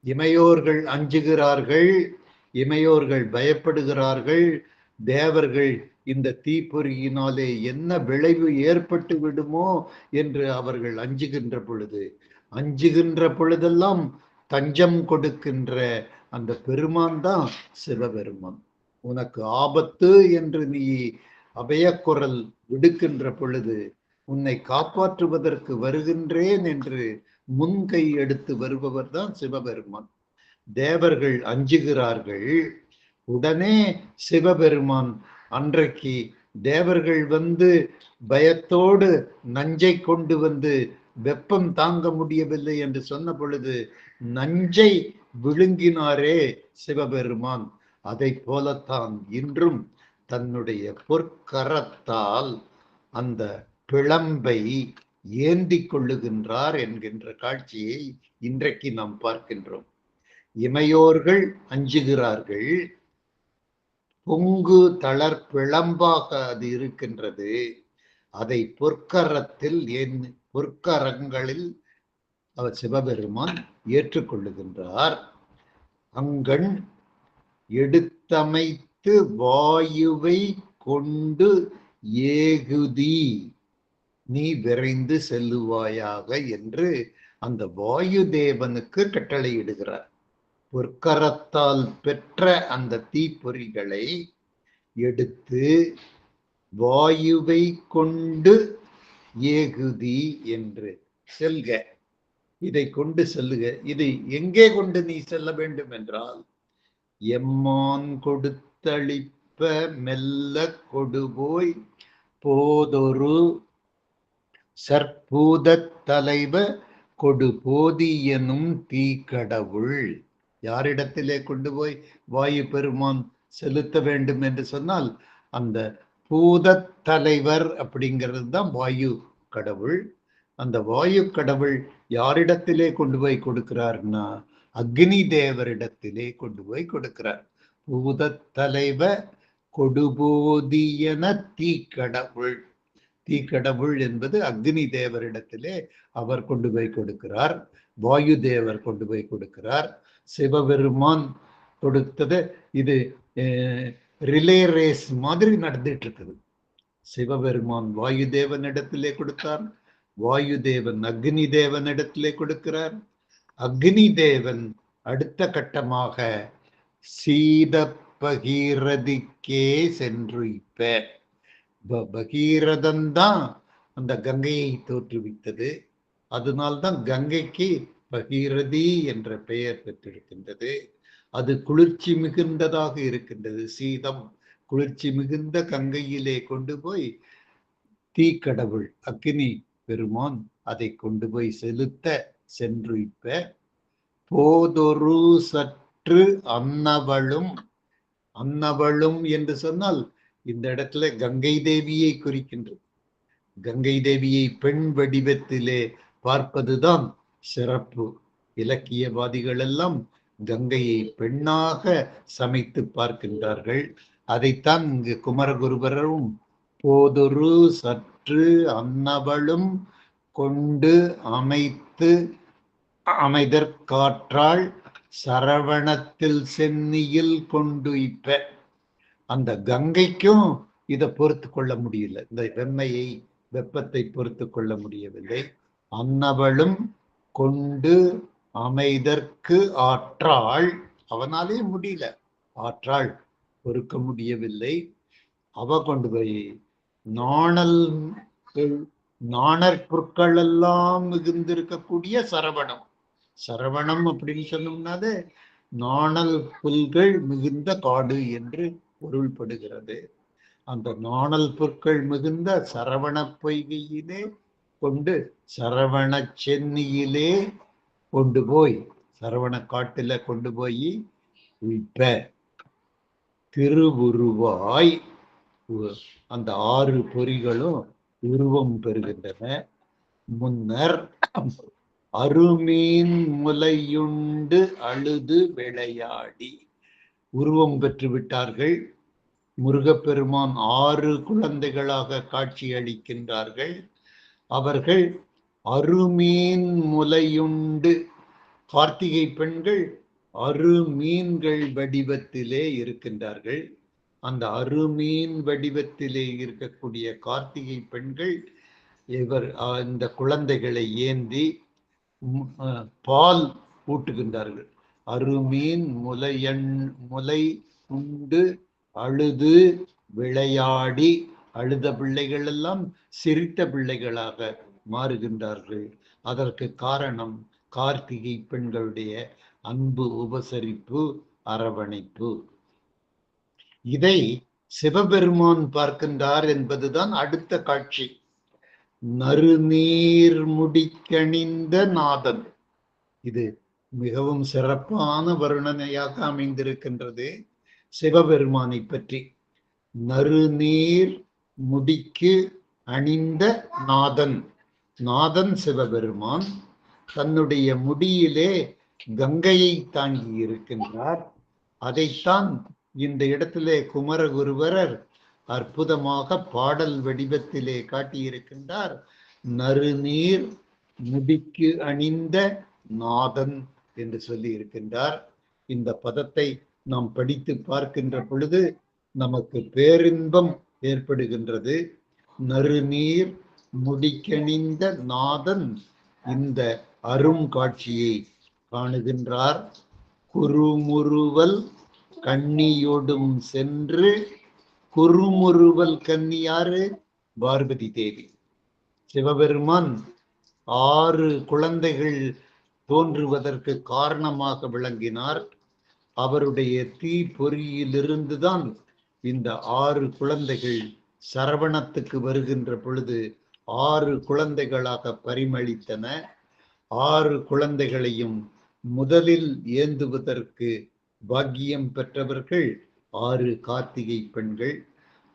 இமையோர்கள் அஞ்சுகிறார்கள், இமையோர்கள் பயப்படுகிறார்கள். தேவர்கள் இந்த தீப்பொறியினாலே என்ன விளைவு ஏற்பட்டு விடுமோ என்று அவர்கள் அஞ்சுகின்ற பொழுதெல்லாம் தஞ்சம் கொடுக்கின்ற அந்த பெருமான் தான் சிவபெருமான். உனக்கு ஆபத்து என்று நீ அபயக்குரல் விடுக்கின்ற பொழுது உன்னை காப்பாற்றுவதற்கு வருகின்றேன் என்று முன்கை எடுத்து வருபவர் தான் சிவபெருமான். தேவர்கள் அஞ்சுகிறார்கள். உடனே சிவபெருமான் அன்றைக்கு தேவர்கள் வந்து பயத்தோடு நஞ்சை கொண்டு வந்து வெப்பம் தாங்க முடியவில்லை என்று சொன்ன பொழுது நஞ்சை விழுங்கினாரே சிவபெருமான். அதை போலத்தான் இன்றும் தன்னுடைய பொற்கரத்தால் அந்த பிளம்பை ஏந்தி கொள்ளுகின்றார் என்கின்ற காட்சியை இன்றைக்கு நாம் பார்க்கின்றோம். இமையோர்கள் அஞ்சுகிறார்கள். பொங்கு தளர் பிளம்பாக அது இருக்கின்றது. அதை பொற்கரத்தில் பொற்கரங்களில் அவர் சிவபெருமான் ஏற்றுக்கொள்ளுகின்றார். அங்கண் எடுத்தமைத்து வாயுவை கொண்டு ஏகுதி நீ விரைந்து செல்லுவாயாக என்று அந்த வாயு தேவனுக்கு கட்டளையிடுகிறார். பொற்கரத்தால் பெற்ற அந்த தீப்பொறிகளை எடுத்து வாயுவை கொண்டு ஏகுதி என்று செல்க, இதை கொண்டு செல்லுக. இது எங்கே கொண்டு நீ செல்ல வேண்டும் என்றால், எம்மான் கொடுத்தளிப்ப மெல்ல கொடுபோய் போதொரு சற்பூத தலைவ கொடு போதி எனும் தீ கடவுள். யாரிடத்திலே கொண்டு போய் வாயு பெருமான் செலுத்த வேண்டும் என்று சொன்னால், அந்த பூத தலைவர் அப்படிங்கிறது தான் வாயு கடவுள். அந்த வாயு கடவுள் யாரிடத்திலே கொண்டு போய் கொடுக்கிறார்னா, அக்னி தேவரிடத்திலே கொண்டு போய் கொடுக்கிறார். பூத தலைவ கொடுபோதியன தீக்கடவுள். தீக்கடவுள் என்பது அக்னி தேவரிடத்திலே அவர் கொண்டு போய் கொடுக்கிறார். வாயு தேவர் கொண்டு போய் கொடுக்கிறார். சிவபெருமான் கொடுத்தது இது ரிலே ரேஸ் மாதிரி நடந்துட்டு இருக்குது. சிவபெருமான் வாயு தேவனிடத்திலே கொடுத்தார். வாயு தேவன் அக்னி தேவனிடத்திலே கொடுக்கிறார். அக்னி தேவன் அடுத்த கட்டமாக சீத பகீரதிக்கே சென்று பகீரதன் தான் அந்த கங்கையை தோற்றுவித்தது. அதனால்தான் கங்கைக்கு பகீரதி என்ற பெயர் பெற்றிருக்கின்றது. அது குளிர்ச்சி மிகுந்ததாக இருக்கின்றது. சீதம் குளிர்ச்சி மிகுந்த கங்கையிலே கொண்டு போய் தீக்கடவுள் அக்னி பெருமான் அதை கொண்டு போய் செலுத்த சென்று போதொரு சற்று அன்னவளும். அன்னவளும் என்று சொன்னால் இந்த இடத்துல கங்கை தேவியை குறிக்கின்றது. கங்கை தேவியை பெண் வடிவத்திலே பார்ப்பதுதான் சிறப்பு. இலக்கியவாதிகள் எல்லாம் கங்கையை பெண்ணாக சமைத்து பார்க்கின்றார்கள். அதைத்தான் இங்கு குமரகுருபரரும் போதொரு சற்று அன்னவளும் கொண்டு அமைத்து அமைதற்காற்றாள் சரவணத்தில் சென்னியில் கொண்டு அந்த கங்கைக்கும் இதை பொறுத்து கொள்ள முடியல. இந்த வெப்பத்தை பொறுத்து கொள்ள முடியவில்லை. அன்னவளும் கொண்டு அமைதற்கு ஆற்றாள். அவனாலே முடியல, ஆற்றாள் பொறுக்க முடியவில்லை. அவ கொண்டு போய் நாணற்பொருட்கள் எல்லாம் மிகுந்திருக்கக்கூடிய சரவணம். சரவணம் அப்படின்னு சொன்னோம்னாலே நாணல் புல்கள் மிகுந்த காடு என்று பொருள்படுகிறது. அந்த நாணல் புற்கள் மிகுந்த சரவண பொய்கையிலே கொண்டு சரவண சென்னியிலே கொண்டு போய் சரவண காட்டில கொண்டு போய் திருவுருவாய் அந்த 6 பொறிகளும் உருவம் பெறுகின்றன. முன்னர் அருமீன் முலையுண்டு அழுது விளையாடி உருவம் பெற்று விட்டார்கள். முருகப்பெருமான் 6 குழந்தைகளாக காட்சி அளிக்கின்றார்கள். அவர்கள் அருமீன் முலையுண்டு, கார்த்திகை பெண்கள் அருமீன்கள் வடிவத்திலே இருக்கின்றார்கள். அந்த அருமீன் வடிவத்திலே இருக்கக்கூடிய கார்த்திகை பெண்கள் இந்த குழந்தைகளை ஏந்தி பால் ஊட்டுகின்றார்கள். அருமீன் முலை உண்டு அழுது விளையாடி, அழுத பிள்ளைகள் எல்லாம் சிரித்த பிள்ளைகளாக மாறுகின்றார்கள். அதற்கு காரணம் கார்த்திகை பெண்களுடைய அன்பு, உபசரிப்பு, அரவணைப்பு. இதை சிவபெருமான் பார்க்கின்றார் என்பதுதான் அடுத்த காட்சி. நறுநீர் முடிக்கணிந்த நாதன். இது மிகவும் சிறப்பான வர்ணனையாக அமைந்திருக்கின்றது சிவபெருமானை பற்றி. நறுநீர் முடிக்கு அணிந்த நாதன். நாதன் சிவபெருமான் தன்னுடைய முடியிலே கங்கையை தாங்கி இருக்கின்றார். அதைத்தான் இந்த இடத்திலே குமரகுருவரர் அற்புதமாக பாடல் வடிவத்திலே காட்டியிருக்கின்றார். நறுநீர் முடிக்கு அணிந்த நாதன் என்று சொல்லி இருக்கின்றார். இந்த பதத்தை நாம் படித்து பார்க்கின்ற பொழுது நமக்கு பேரின்பம் ஏற்படுகின்றது. நறுநீர் முடிக்கணிந்த நாதன் இந்த அருங்காட்சியை காணுகின்றார். குறுமுறுவல் கண்ணியோடும் சென்று, குறுமுறுவல் கன்னி யாரு? பார்வதி தேவி. சிவபெருமான் 6 குழந்தைகள் தோன்றுவதற்கு காரணமாக விளங்கினார். அவருடைய தீ பொறியிலிருந்துதான் இந்த 6 குழந்தைகள் சரவணத்துக்கு வருகின்ற பொழுது 6 குழந்தைகளாக பரிமளித்தன. 6 குழந்தைகளையும் முதலில் ஏந்துவதற்கு பாக்கியம் பெற்றவர்கள் 6 கார்த்திகை பெண்கள்.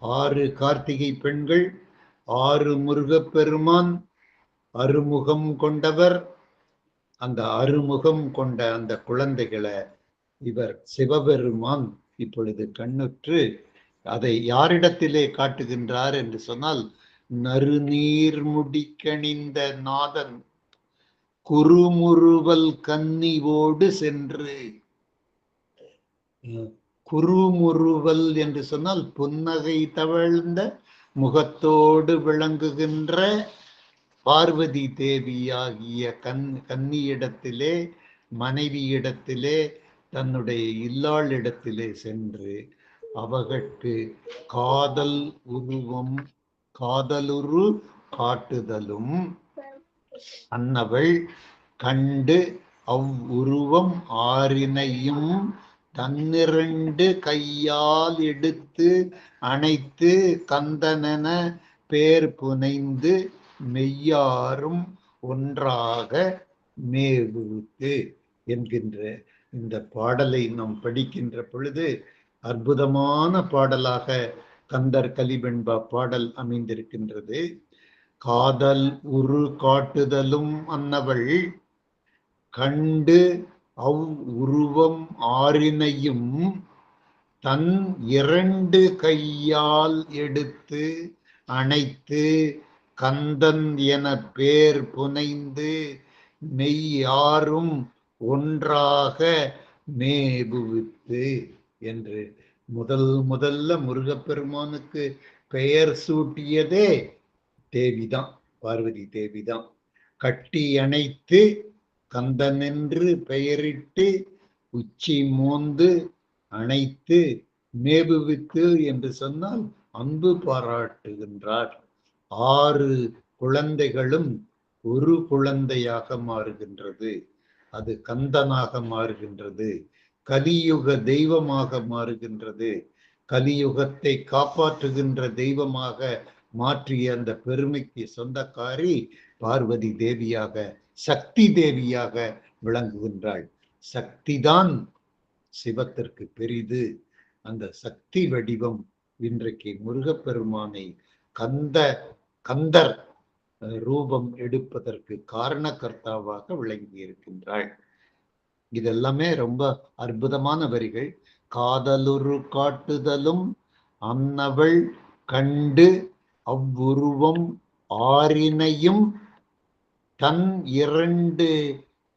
6 கார்த்திகை பெண்கள், 6 முருகப்பெருமான் அறுமுகம் கொண்டவர். அந்த அறுமுகம் கொண்ட அந்த குழந்தைகளை இவர் சிவபெருமான் இப்பொழுது கண்ணுற்று அதை யாரிடத்திலே காட்டுகின்றார் என்று சொன்னால், நறுநீர் முடிக்கணிந்த நாதன் குறுமுறுவல் கன்னிவோடு சென்று. குறுமுறுவல் என்று சொன்னால் புன்னகை தவழ்ந்த முகத்தோடு விளங்குகின்ற பார்வதி தேவியாகிய கன்னியிடத்திலே, மனைவியிடத்திலே, தன்னுடைய இல்லாளிடத்திலே சென்று அவகற்கு காதல் உருவம், காதலுரு காட்டுதலும் அன்னவள் கண்டு அவ்வுருவம் ஆறினையும் தன்னிரண்டு கையால் எடுத்து அணைத்து கந்தனென பேர் புனைந்து மெய்யாரும் ஒன்றாக மேவுத்து என்கின்ற இந்த பாடலை நாம் படிக்கின்ற பொழுது அற்புதமான பாடலாக கந்தர் கலிவெண்பா பாடல் அமைந்திருக்கின்றது. காதல் உரு காட்டுதலும் அன்னவள் கண்டு அவ் உருவம் ஆறினையும் தன் 2 கையால் எடுத்து அணைத்து கந்தன் என பேர் புனைந்து மெய்யாரும் ஒன்றாக மேபுவித்து என்று முதல்ல முருகப்பெருமானுக்கு பெயர் சூட்டியதே தேவிதான், பார்வதி தேவிதான். கட்டி அணைத்து கந்தனென்று பெயரிட்டு உச்சி மோந்து அணைத்து மேபுவித்து என்று சொன்னால் அன்பு பாராட்டுகின்றார். 6 குழந்தைகளும் ஒரு குழந்தையாக மாறுகின்றது. அது கந்தனாக மாறுகின்றது. கலியுக தெய்வமாக மாறுகின்றது. கலியுகத்தை காப்பாற்றுகின்ற தெய்வமாக மாற்றிய அந்த பெருமைக்கு சொந்தக்காரி பார்வதி தேவியாக, சக்தி தேவியாக விளங்குகின்றாள். சக்திதான் சிவத்திற்கு பெரிது. அந்த சக்தி வடிவம் இன்றைக்கு முருகப்பெருமானை கந்தர் ரூபம் எடுப்பதற்கு காரணகர்த்தாவாக விளங்கி இருக்கின்றாள். இதெல்லாமே ரொம்ப அற்புதமான வரிகள். காதலுரு காட்டுதலும் அன்னவள் கண்டு அவ்வுருவம் ஆறினையும் தன் 2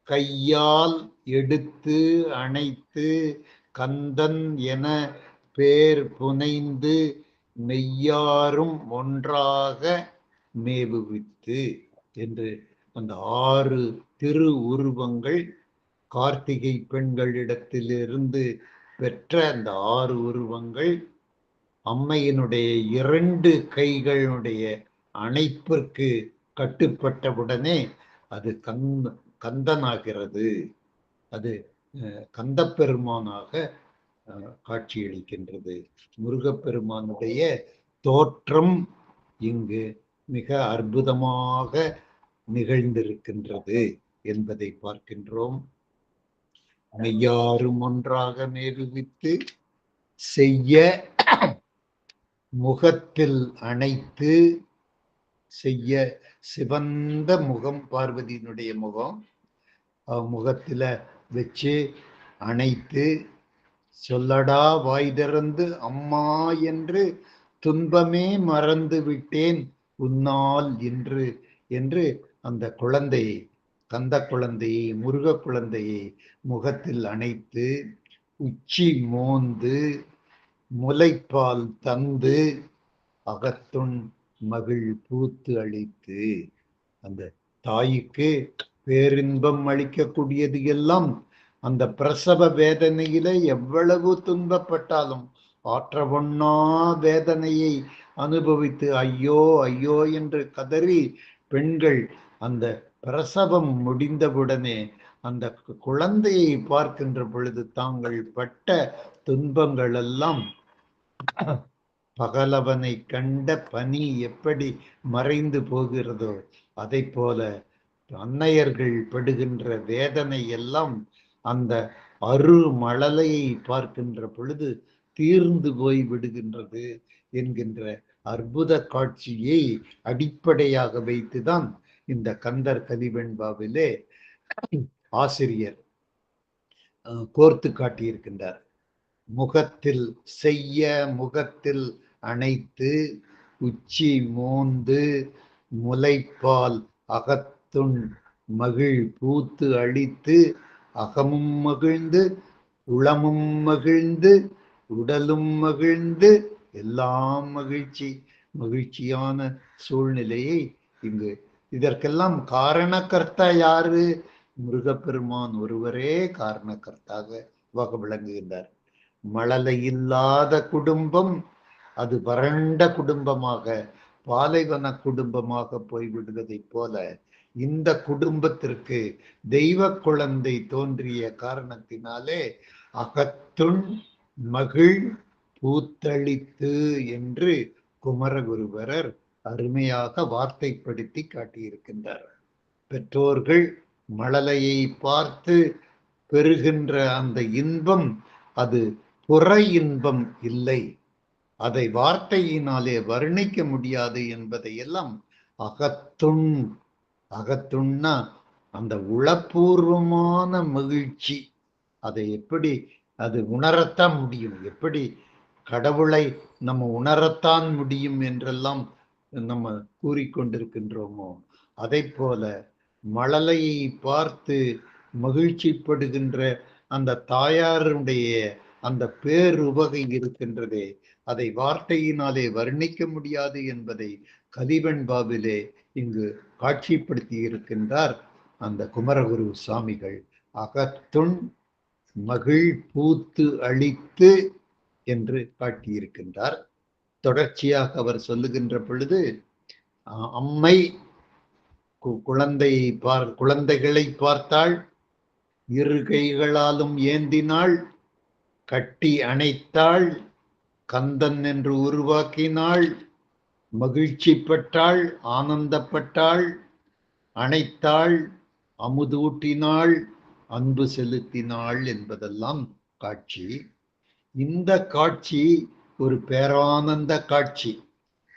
கையால் எடுத்து அணைத்து கந்தன் என பேர் புனைந்து மெய்யாரும் ஒன்றாக மேவுவித்து என்று அந்த 6 திரு உருவங்கள் கார்த்திகை பெண்களிடத்திலிருந்து பெற்ற அந்த 6 உருவங்கள் அம்மையினுடைய 2 கைகளுடைய அணைப்பிற்கு கட்டுப்பட்டவுடனே அது கந்தனாகிறது. அது கந்தப்பெருமானாக காட்சியளிக்கின்றது. முருகப்பெருமானுடைய தோற்றம் இங்கு மிக அற்புதமாக நிகழ்ந்திருக்கின்றது என்பதை பார்க்கின்றோம். மெய்யாரும் ஒன்றாக மேவுவித்து செய்ய முகத்தில் அணைத்து செய்ய சிவந்த முகம் பார்வதியினுடைய முகம். முகத்துல வச்சு அணைத்து சொல்லடா வாய் திறந்து அம்மா என்று துன்பமே மறந்து விட்டேன் உன்னால் என்று அந்த குழந்தையை, கந்த குழந்தையை, முருக குழந்தையை முகத்தில் அணைத்து உச்சி மோந்து முலைப்பால் தந்து அகத்துண் மகிழ் பூத்து அளித்து, அந்த தாய்க்கு பேரின்பம் அளிக்கக்கூடியது எல்லாம் அந்த பிரசவ வேதனையில எவ்வளவு துன்பப்பட்டாலும் ஆற்ற ஒண்ணா வேதனையை அனுபவித்து ஐயோ ஐயோ என்று கதறி பெண்கள் அந்த பிரசவம் முடிந்தவுடனே அந்த குழந்தையை பார்க்கின்ற பொழுது தாங்கள் பட்ட துன்பங்கள் எல்லாம் பகலவனை கண்ட பனி எப்படி மறைந்து போகிறதோ அதை போல அன்னையர்கள் படுகின்ற வேதனை எல்லாம் அந்த அருமழலையை பார்க்கின்ற பொழுது தீர்ந்து போய் விடுகின்றது என்கின்ற அற்புத காட்சியை அடிப்படையாக வைத்துதான் இந்த கந்தர் கலிவெண்பாவிலே ஆசிரியர் கோர்த்து காட்டியிருக்கின்றார். முகத்தில் செய்ய முகத்தில் அணைத்து உச்சி மோந்து முலைப்பால் அகத்துண் மகிழ் பூத்து அளித்து அகமும் மகிழ்ந்து உளமும் மகிழ்ந்து உடலும் மகிழ்ந்து எல்லாம் மகிழ்ச்சியான சூழ்நிலையை இங்கு, இதற்கெல்லாம் காரணக்கர்த்தா யாரு? முருகப்பெருமான் ஒருவரே காரணக்கர்த்தாக விளங்குகின்றார். மழலை இல்லாத குடும்பம் அது வறண்ட குடும்பமாக, பாலைவன குடும்பமாக போய்விடுவதை போல இந்த குடும்பத்திற்கு தெய்வ குழந்தை தோன்றிய காரணத்தினாலே அகத்துண் மகிழ் பூத்தளித்து என்று குமரகுருபரர் அருமையாக வார்த்தைப்படுத்தி காட்டியிருக்கின்றார். பெற்றோர்கள் மழலையை பார்த்து பெறுகின்ற அந்த இன்பம் அது புற இன்பம் இல்லை, அதை வார்த்தையினாலே வர்ணிக்க முடியாது என்பதையெல்லாம் அகத்துண்ணா அந்த உளப்பூர்வமான மகிழ்ச்சி, அதை எப்படி அது உணரத்தான் முடியும், எப்படி கடவுளை நம்ம உணரத்தான் முடியும் என்றெல்லாம் நம்ம கூறிக்கொண்டிருக்கின்றோமோ அதை போல மழலையை பார்த்து மகிழ்ச்சிப்படுகின்ற அந்த தாயாருடைய அந்த பேருவகை இருக்கின்றதே, அதை வார்த்தையினாலே வர்ணிக்க முடியாது என்பதை கலிவெண்பாவிலே இங்கு காட்சிப்படுத்தி இருக்கின்றார் அந்த குமரகுரு சுவாமிகள். அகத்துண் மகிழ் பூத்து அளித்து என்று காட்டியிருக்கின்றார். தொடர்ச்சியாக அவர் சொல்லுகின்ற பொழுது அம்மை குழந்தைகளை பார்த்தாள், இரு கைகளாலும் ஏந்தினாள், கட்டி அணைத்தாள், கந்தன் என்று உருவாக்கினாள், மகிழ்ச்சிப்பட்டாள், ஆனந்தப்பட்டாள், அணைத்தாள், அமுதூட்டினாள், அன்பு செலுத்தினாள் என்பதெல்லாம் காட்சி. இந்த காட்சி ஒரு பேரானந்த காட்சி.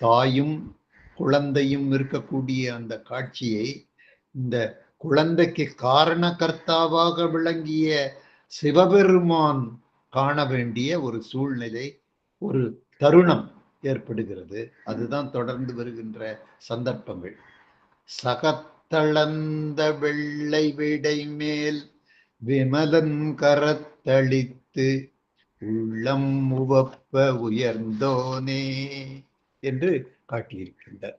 தாயும் குழந்தையும் இருக்கக்கூடிய அந்த காட்சியை இந்த குழந்தைக்கு காரணகர்த்தாவாக விளங்கிய சிவபெருமான் காண வேண்டிய ஒரு சூழ்நிலை, ஒரு தருணம் ஏற்படுகிறது. அதுதான் தொடர்ந்து வருகின்ற சந்தர்ப்பங்கள். சகத்தளந்த வெள்ளை விடை மேல் விமலன் கரத்தளித்து உள்ளம் உவப்ப உயர்ந்தோனே என்று காட்டியிருக்கின்றார்.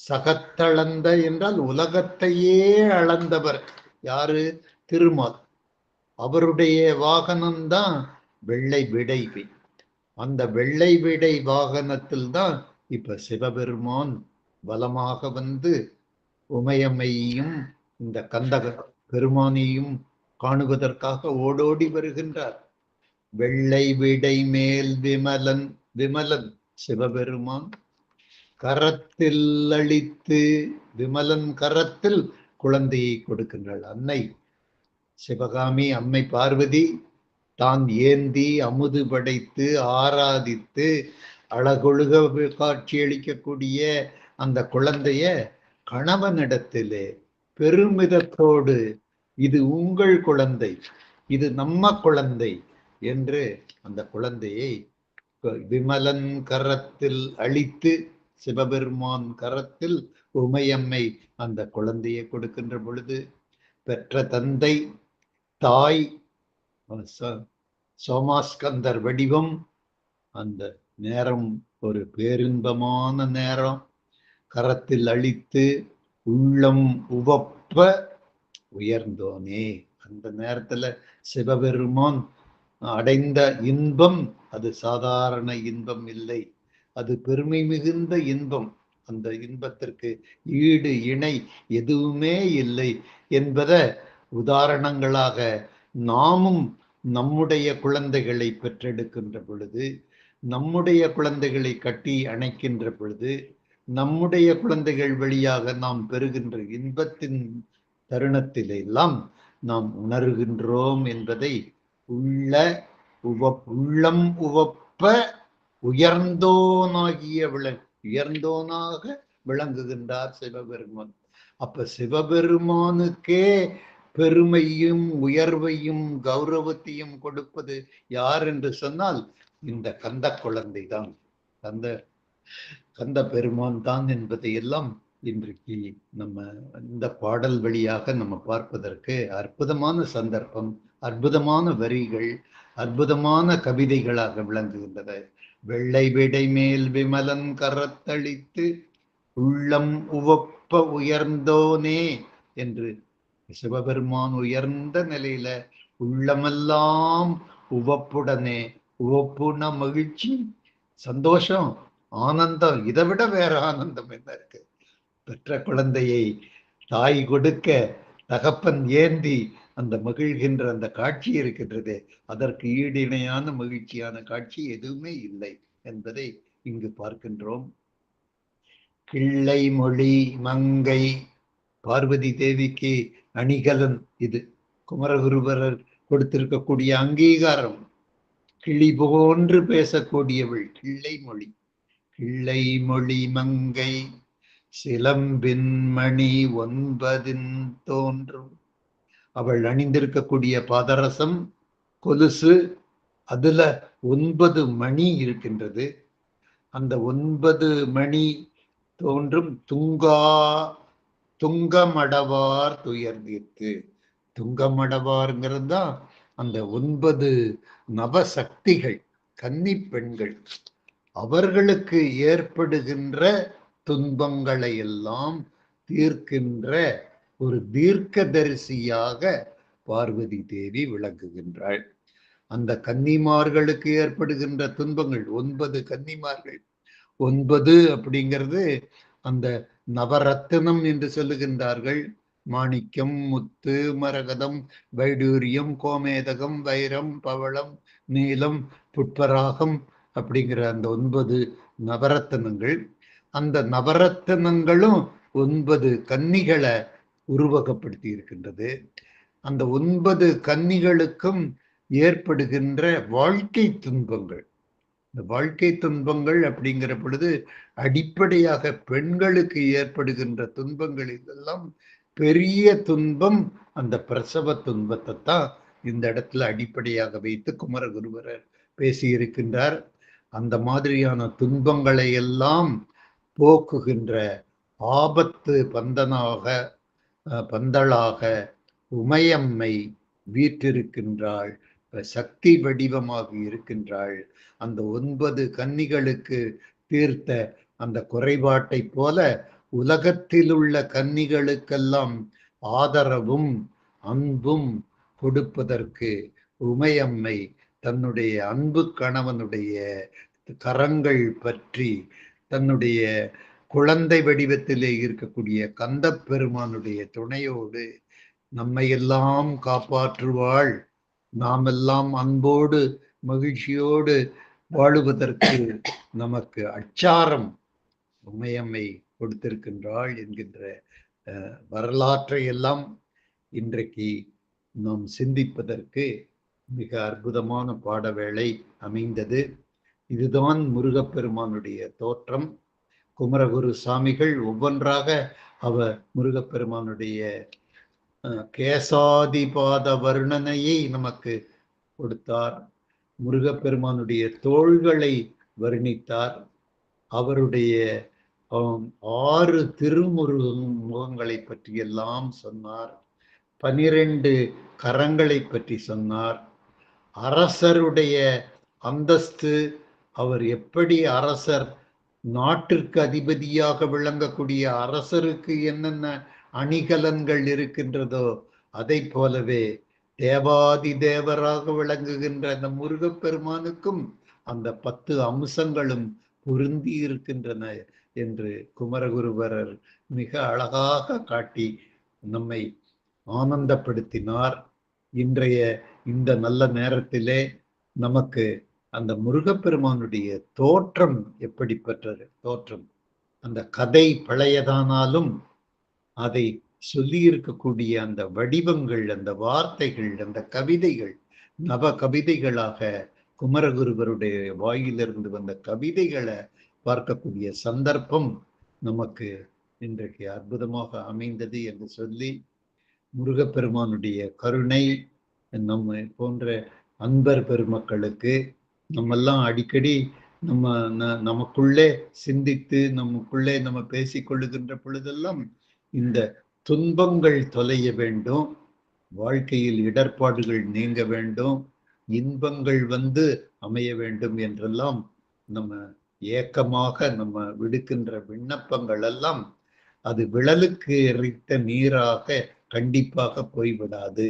சகத்தளந்த என்றால் உலகத்தையே அளந்தவர் யாரு? திருமால். அவருடைய வாகனம்தான் வெள்ளை விடை. அந்த வெள்ளை விடை வாகனத்தில் தான் இப்ப சிவபெருமான் பலமாக வந்து உமையம்மையையும் இந்த கந்த பெருமானையும் காணுவதற்காக ஓடோடி வருகின்றார். வெள்ளை விடை மேல் விமலன் சிவபெருமான் கரத்தில் அளித்து, விமலன் கரத்தில் குழந்தையை கொடுக்கின்றாள் அன்னை சிவகாமி. அம்மை பார்வதி தான் ஏந்தி அமுது படைத்து ஆராதித்து அழகொழுக காட்சியளிக்கக்கூடிய அந்த குழந்தைய கணவனிடத்திலே பெருமிதத்தோடு இது உங்கள் குழந்தை, இது நம்ம குழந்தை என்று அந்த குழந்தையை விமலன் கரத்தில் அளித்து சிவபெருமான் கரத்தில் உமையம்மை அந்த குழந்தையை கொடுக்கின்ற பொழுது பெற்ற தந்தை தாய் சோமாஸ்கந்தர் வடிவம், அந்த நேரம் ஒரு பேரின்பமான நேரம். கரத்தில் அளித்து உள்ளம் உவப்ப உயர்ந்தோனே, அந்த நேரத்துல சிவபெருமான் அடைந்த இன்பம் அது சாதாரண இன்பம் இல்லை, அது பெருமை மிகுந்த இன்பம். அந்த இன்பத்திற்கு ஈடு இணை எதுவுமே இல்லை என்பதை உதாரணங்களாக நாமும் நம்முடைய குழந்தைகளை பெற்றெடுக்கின்ற பொழுது, நம்முடைய குழந்தைகளை கட்டி அணைக்கின்ற பொழுது, நம்முடைய குழந்தைகள் வழியாக நாம் பெறுகின்ற இன்பத்தின் தருணத்திலெல்லாம் நாம் உணர்கின்றோம் என்பதை உள்ளம் உவப்ப உயர்ந்தோனாக விளங்குகின்றார் சிவபெருமான். அப்ப சிவபெருமானுக்கே பெருமையும் உயர்வையும் கௌரவத்தையும் கொடுப்பது யார் என்று சொன்னால் இந்த கந்த குழந்தை தான், கந்த பெருமான் தான் என்பதை எல்லாம் இன்றைக்கு நம்ம இந்த பாடல் வழியாக நம்ம பார்ப்பதற்கு அற்புதமான சந்தர்ப்பம், அற்புதமான வரிகள், அற்புதமான கவிதைகளாக விளங்குகின்றன. வெள்ளை விடை மேல் விமலன் கரத்தளித்து உள்ளம் உவப்ப உயர்ந்தோனே என்று சிவபெருமான் உயர்ந்த நிலையில உள்ளமெல்லாம் உவப்புடனே, உவப்புன மகிழ்ச்சி, சந்தோஷம், ஆனந்தம், இதை விட வேற ஆனந்தம் என்ன இருக்கு? பெற்ற குழந்தையை தாய் கொடுக்க தகப்பன் ஏந்தி அந்த மகிழ்கின்ற அந்த காட்சி இருக்கின்றதே, அதற்கு ஈடு இணையான மகிழ்ச்சியான காட்சி எதுவுமே இல்லை என்பதை இங்கு பார்க்கின்றோம். கிள்ளை மொழி மங்கை பார்வதி தேவிக்கு அணிகலன், இது குமரகுருபரர் கொடுத்திருக்கக்கூடிய அங்கீகாரம். கிளி போன்று பேசக்கூடியவள் கிள்ளை மொழி மங்கை சிலம்பின் மணி 9 தோன்றும். அவள் அணிந்திருக்கக்கூடிய பாதரசம் கொலுசு, அதுல 9 மணி இருக்கின்றது. அந்த 9 மணி தோன்றும் துங்கமடவார் துயர்ந்தீர்த்து. துங்கமடவார்ங்கிறது தான் அந்த 9 நவசக்திகள், கன்னி பெண்கள், அவர்களுக்கு ஏற்படுகின்ற துன்பங்களை எல்லாம் தீர்க்கின்ற ஒரு தீர்க்கதரிசியாக பார்வதி தேவி விளங்குகின்றாள். அந்த கன்னிமார்களுக்கு ஏற்படுகின்ற துன்பங்கள் 9 கன்னிமார்கள். 9 அப்படிங்கிறது அந்த நவரத்தினம் என்று சொல்லுகின்றார்கள். மாணிக்கம், முத்து, மரகதம், வைடூரியம், கோமேதகம், வைரம், பவளம், நீலம், புட்பராகம் அப்படிங்கிற அந்த 9 நவரத்தினங்கள். அந்த நவரத்தினங்களும் 9 கன்னிகளை உருவகப்படுத்தி இருக்கின்றது. அந்த 9 கன்னிகளுக்கும் ஏற்படுகின்ற வாழ்க்கை துன்பங்கள், இந்த வாழ்க்கை துன்பங்கள் அப்படிங்கிற பொழுது அடிப்படையாக பெண்களுக்கு ஏற்படுகின்ற துன்பங்கள் இதெல்லாம் பெரிய துன்பம். அந்த பிரசவ துன்பத்தை தான் இந்த இடத்துல அடிப்படையாக வைத்து குமரகுருபரர் பேசியிருக்கின்றார். அந்த மாதிரியான துன்பங்களை எல்லாம் போக்குகின்ற ஆபத்து பந்தளாக உமையம்மை வீற்றிருக்கின்றாள், சக்தி வடிவமாக இருக்கின்றாள். அந்த 9 கன்னிகளுக்கு தீர்த்த அந்த குறைபாட்டை போல உலகத்தில் உள்ள கன்னிகளுக்கெல்லாம் ஆதரவும் அன்பும் கொடுப்பதற்கு உமையம்மை தன்னுடைய அன்பு கணவனுடைய கரங்கள் பற்றி தன்னுடைய குழந்தை வடிவத்திலே இருக்கக்கூடிய கந்த பெருமானுடைய துணையோடு நம்மையெல்லாம் காப்பாற்றுவாள், நாம் எல்லாம் அன்போடு மகிழ்ச்சியோடு வாழுவதற்கு நமக்கு அச்சாரம் உமையம்மை கொடுத்திருக்கின்றாள் என்கின்ற வரலாற்றை எல்லாம் இன்றைக்கு நாம் சிந்திப்பதற்கு மிக அற்புதமான பாடவேளை அமைந்தது. இதுதான் முருகப்பெருமானுடைய தோற்றம். குமரகுரு சாமிகள் ஒவ்வொன்றாக அவர் முருகப்பெருமானுடைய கேசாதிபாத வர்ணனையை நமக்கு கொடுத்தார். முருகப்பெருமானுடைய தோள்களை வர்ணித்தார். அவருடைய 6 திருமுருகங்களை பற்றியெல்லாம் சொன்னார். 12 கரங்களை பற்றி சொன்னார். அரசருடைய அந்தஸ்து, அவர் எப்படி அரசர், நாட்டிற்கு அதிபதியாக விளங்கக்கூடிய அரசருக்கு என்னென்ன அணிகலன்கள் இருக்கின்றதோ அதை போலவே தேவாதி தேவராக விளங்குகின்ற அந்த முருகப்பெருமானுக்கும் அந்த 10 அம்சங்களும் பொருந்தி இருக்கின்றன என்று குமரகுருபரர் மிக அழகாக காட்டி நம்மை ஆனந்தப்படுத்தினார். இன்றைய இந்த நல்ல நேரத்திலே நமக்கு அந்த முருகப்பெருமானுடைய தோற்றம் எப்படிப்பட்டது, தோற்றம், அந்த கதை பழையதானாலும் அதை சொல்லி இருக்கக்கூடிய அந்த வடிவங்கள், அந்த வார்த்தைகள், அந்த கவிதைகள் நவ கவிதைகளாக குமரகுருபருடைய வாயிலிருந்து வந்த கவிதைகளை பார்க்கக்கூடிய சந்தர்ப்பம் நமக்கு இன்றைக்கு அற்புதமாக அமைந்தது என்று சொல்லி, முருகப்பெருமானுடைய கருணை நம்ம போன்ற அன்பர் பெருமக்களுக்கு நம்மெல்லாம் அடிக்கடி நமக்குள்ளே சிந்தித்து நமக்குள்ளே நம்ம பேசிக்கொள்ளுகின்ற பொழுதெல்லாம் இந்த துன்பங்கள் தொலைய வேண்டும், வாழ்க்கையில் இடர்பாடுகள் நீங்க வேண்டும், இன்பங்கள் வந்து அமைய வேண்டும் என்றெல்லாம் நம்ம ஏக்கமாக நம்ம விடுக்கின்ற விண்ணப்பங்கள் எல்லாம் அது விழலுக்கு எரித்த நீராக கண்டிப்பாக போய்விடாது.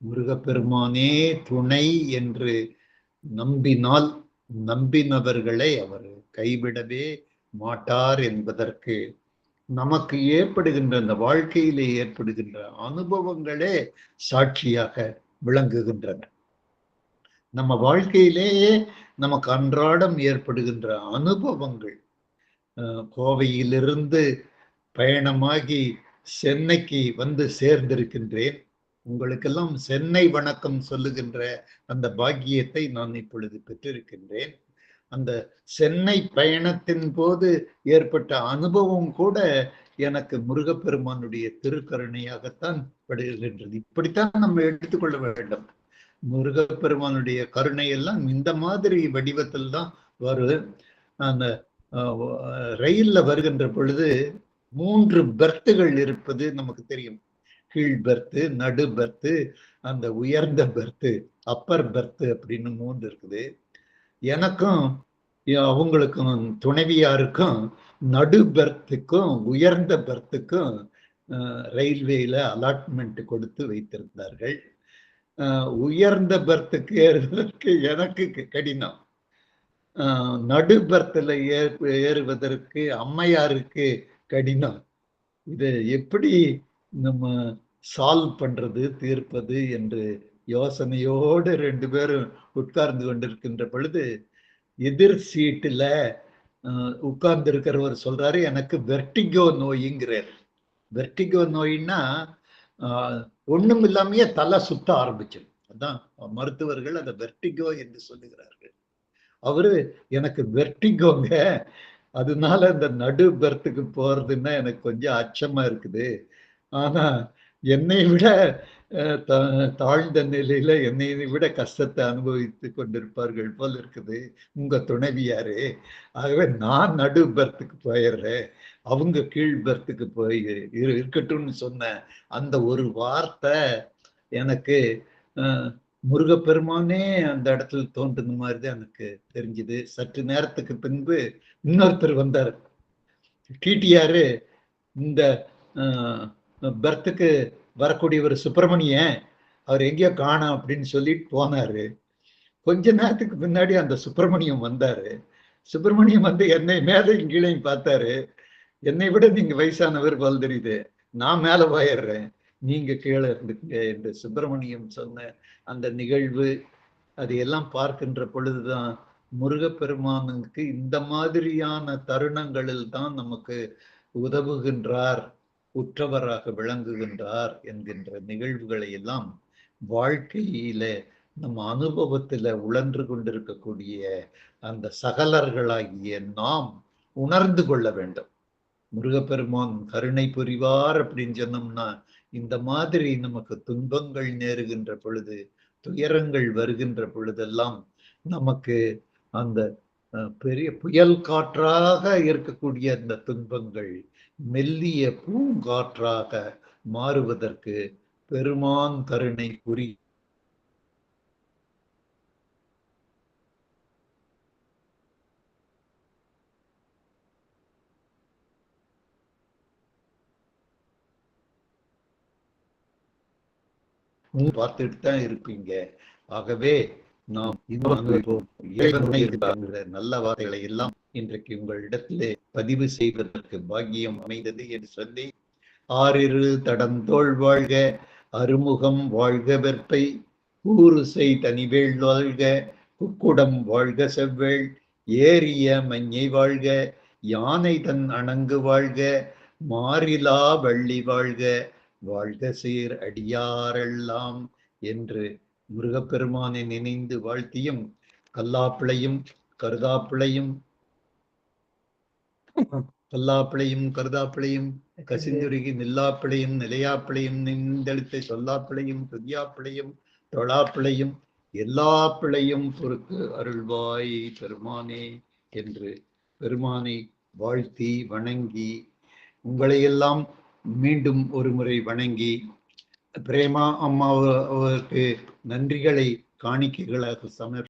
முருகப்பெருமானே துணை என்று நம்பினால் நம்பினவர்களை அவர் கைவிடவே மாட்டார் என்பதற்கு நமக்கு ஏற்படுகின்ற அந்த வாழ்க்கையிலே ஏற்படுகின்ற அனுபவங்களே சாட்சியாக விளங்குகின்றன. நம்ம வாழ்க்கையிலேயே நமக்கு அன்றாடம் ஏற்படுகின்ற அனுபவங்கள், கோவையிலிருந்து பயணமாகி சென்னைக்கு வந்து சேர்ந்திருக்கின்றேன். உங்களுக்கெல்லாம் சென்னை வணக்கம் சொல்லுகின்ற அந்த பாக்கியத்தை நான் இப்பொழுது பெற்றிருக்கின்றேன். அந்த சென்னை பயணத்தின் போது ஏற்பட்ட அனுபவம் கூட எனக்கு முருகப்பெருமானுடைய திருக்கருணையாகத்தான் படுகின்றது. இப்படித்தான் நம்ம எடுத்துக்கொள்ள வேண்டும். முருகப்பெருமானுடைய கருணை எல்லாம் இந்த மாதிரி வடிவத்தில் தான் வரும். அந்த ரயில்ல வருகின்ற பொழுது 3 பெர்த்துகள் இருப்பது நமக்கு தெரியும். கீழ் பெர்த்து, நடு பெர்த்து, அந்த உயர்ந்த பெர்த்து, அப்பர் பெர்த்து அப்படின்னு 3 இருக்குது. எனக்கும் அவங்களுக்கும் துணைவியாருக்கும் நடு பெர்த்துக்கும் உயர்ந்த பெர்த்துக்கும் ரயில்வேல அலாட்மெண்ட் கொடுத்து வைத்திருந்தார்கள். உயர்ந்த பெர்த்துக்கு ஏறுவதற்கு எனக்கு கடினம், நடு பெர்த்துல ஏறுவதற்கு அம்மையாருக்கு கடினம். இதை எப்படி நம்ம சால்வ் பண்றது, தீர்ப்பது என்று யோசனையோடு 2 பேரும் உட்கார்ந்து கொண்டிருக்கின்ற பொழுது எதிர் சீட்டுல உட்கார்ந்து இருக்கிறவர் சொல்றாரு, எனக்கு வெர்டிகோ நோய்ங்கிறார். வெர்டிகோ நோயின்னா ஒண்ணும் இல்லாமையே தலை சுத்த ஆரம்பிச்சிடும். அதான் மருத்துவர்கள் அதை வெர்டிகோ என்று சொல்லுகிறார்கள். அவரு எனக்கு வெர்டிகோங்க, அதனால இந்த நடு பெர்த்துக்கு போறதுன்னா எனக்கு கொஞ்சம் அச்சமா இருக்குது. ஆனா என்னை விட தாழ்ந்த நிலையில என்னை விட கஷ்டத்தை அனுபவித்து கொண்டிருப்பார்கள் போல் இருக்குது உங்க துணைவியாரு. ஆகவே நான் நடு பெர்த்துக்கு போயிடுறேன், அவங்க கீழ் பெர்த்துக்கு போய் இருக்கட்டும்னு சொன்ன அந்த ஒரு வார்த்தை எனக்கு முருகப்பெருமானே அந்த இடத்துல தோன்றுன மாதிரிதான் எனக்கு தெரிஞ்சுது. சற்று நேரத்துக்கு பின்பு இன்னொருத்தர் வந்தார், டிடிஆர். இந்த பெர்த்துக்கு வரக்கூடியவர் சுப்பிரமணியன், அவர் எங்கேயோ காணோம் அப்படின்னு சொல்லிட்டு போனாரு. கொஞ்ச நேரத்துக்கு பின்னாடி அந்த சுப்பிரமணியம் வந்தாரு. சுப்பிரமணியம் வந்து என்னை மேலையும் கீழையும் பார்த்தாரு. என்னை விட நீங்க வயசானவர் போல் தெரியுது, நான் மேல போயிடுறேன், நீங்க கீழே இருந்துக்குங்க என்று சுப்பிரமணியம் சொன்ன அந்த நிகழ்வு, அது எல்லாம் பார்க்கின்ற பொழுதுதான் முருகப்பெருமானுக்கு இந்த மாதிரியான தருணங்களில் தான் நமக்கு உதவுகின்றார், உற்றவராக விளங்குகின்றார் என்கின்ற நிகழ்வுகளை எல்லாம் வாழ்க்கையில நம்ம அனுபவத்துல உழன்று கொண்டிருக்கக்கூடிய அந்த சகலர்களாகிய நாம் உணர்ந்து கொள்ள வேண்டும். முருகப்பெருமான் கருணை புரிவார் அப்படின்னு சொன்னோம்னா, இந்த மாதிரி நமக்கு துன்பங்கள் நேருகின்ற பொழுது, துயரங்கள் வருகின்ற பொழுதெல்லாம் நமக்கு அந்த பெரிய புயல் காற்றாக இருக்கக்கூடிய அந்த துன்பங்கள் மெல்லிய பூங்காற்றாக மாறுவதற்கு பெருமான் கருணை புரி பார்த்துட்டு தான் இருப்பீங்க. ஆகவே நாம் நல்ல வார்த்தைகளை எல்லாம் இன்றைக்கு உங்களிடத்திலே பதிவு செய்வதற்கு பாக்கியம் அமைந்தது என்று சொல்லி, ஆறிரு தடம் தோள் வாழ்க, அருமுகம் வாழ்க, வெற்பை ஊறுசை தனிவேள் வாழ்க, குக்குடம் வாழ்க செவ்வேள், ஏறிய மஞ்சை வாழ்க, யானை தன் அணங்கு வாழ்க, மாறிலா வள்ளி வாழ்க, வாழ்க சீர் அடியாரெல்லாம் என்று முருகப்பெருமானை நினைந்து வாழ்த்தியும், கல்லாப்பிளையும் கருதாப்பிளையும் கசிந்துருகி நில்லாப்பிளையும் நிலையாப்பிளையும் நின்றெழுத்தை சொல்லாப்பிளையும் துதியாப்பிளையும் தொழாப்பிளையும் எல்லா பிழையும் பொறுத்து அருள்வாய் பெருமானே என்று பெருமானை வாழ்த்தி வணங்கி, உங்களையெல்லாம் மீண்டும் ஒரு முறை வணங்கி, பிரேமா அம்மா அவருக்கு நன்றிகளை காணிக்கைகளாக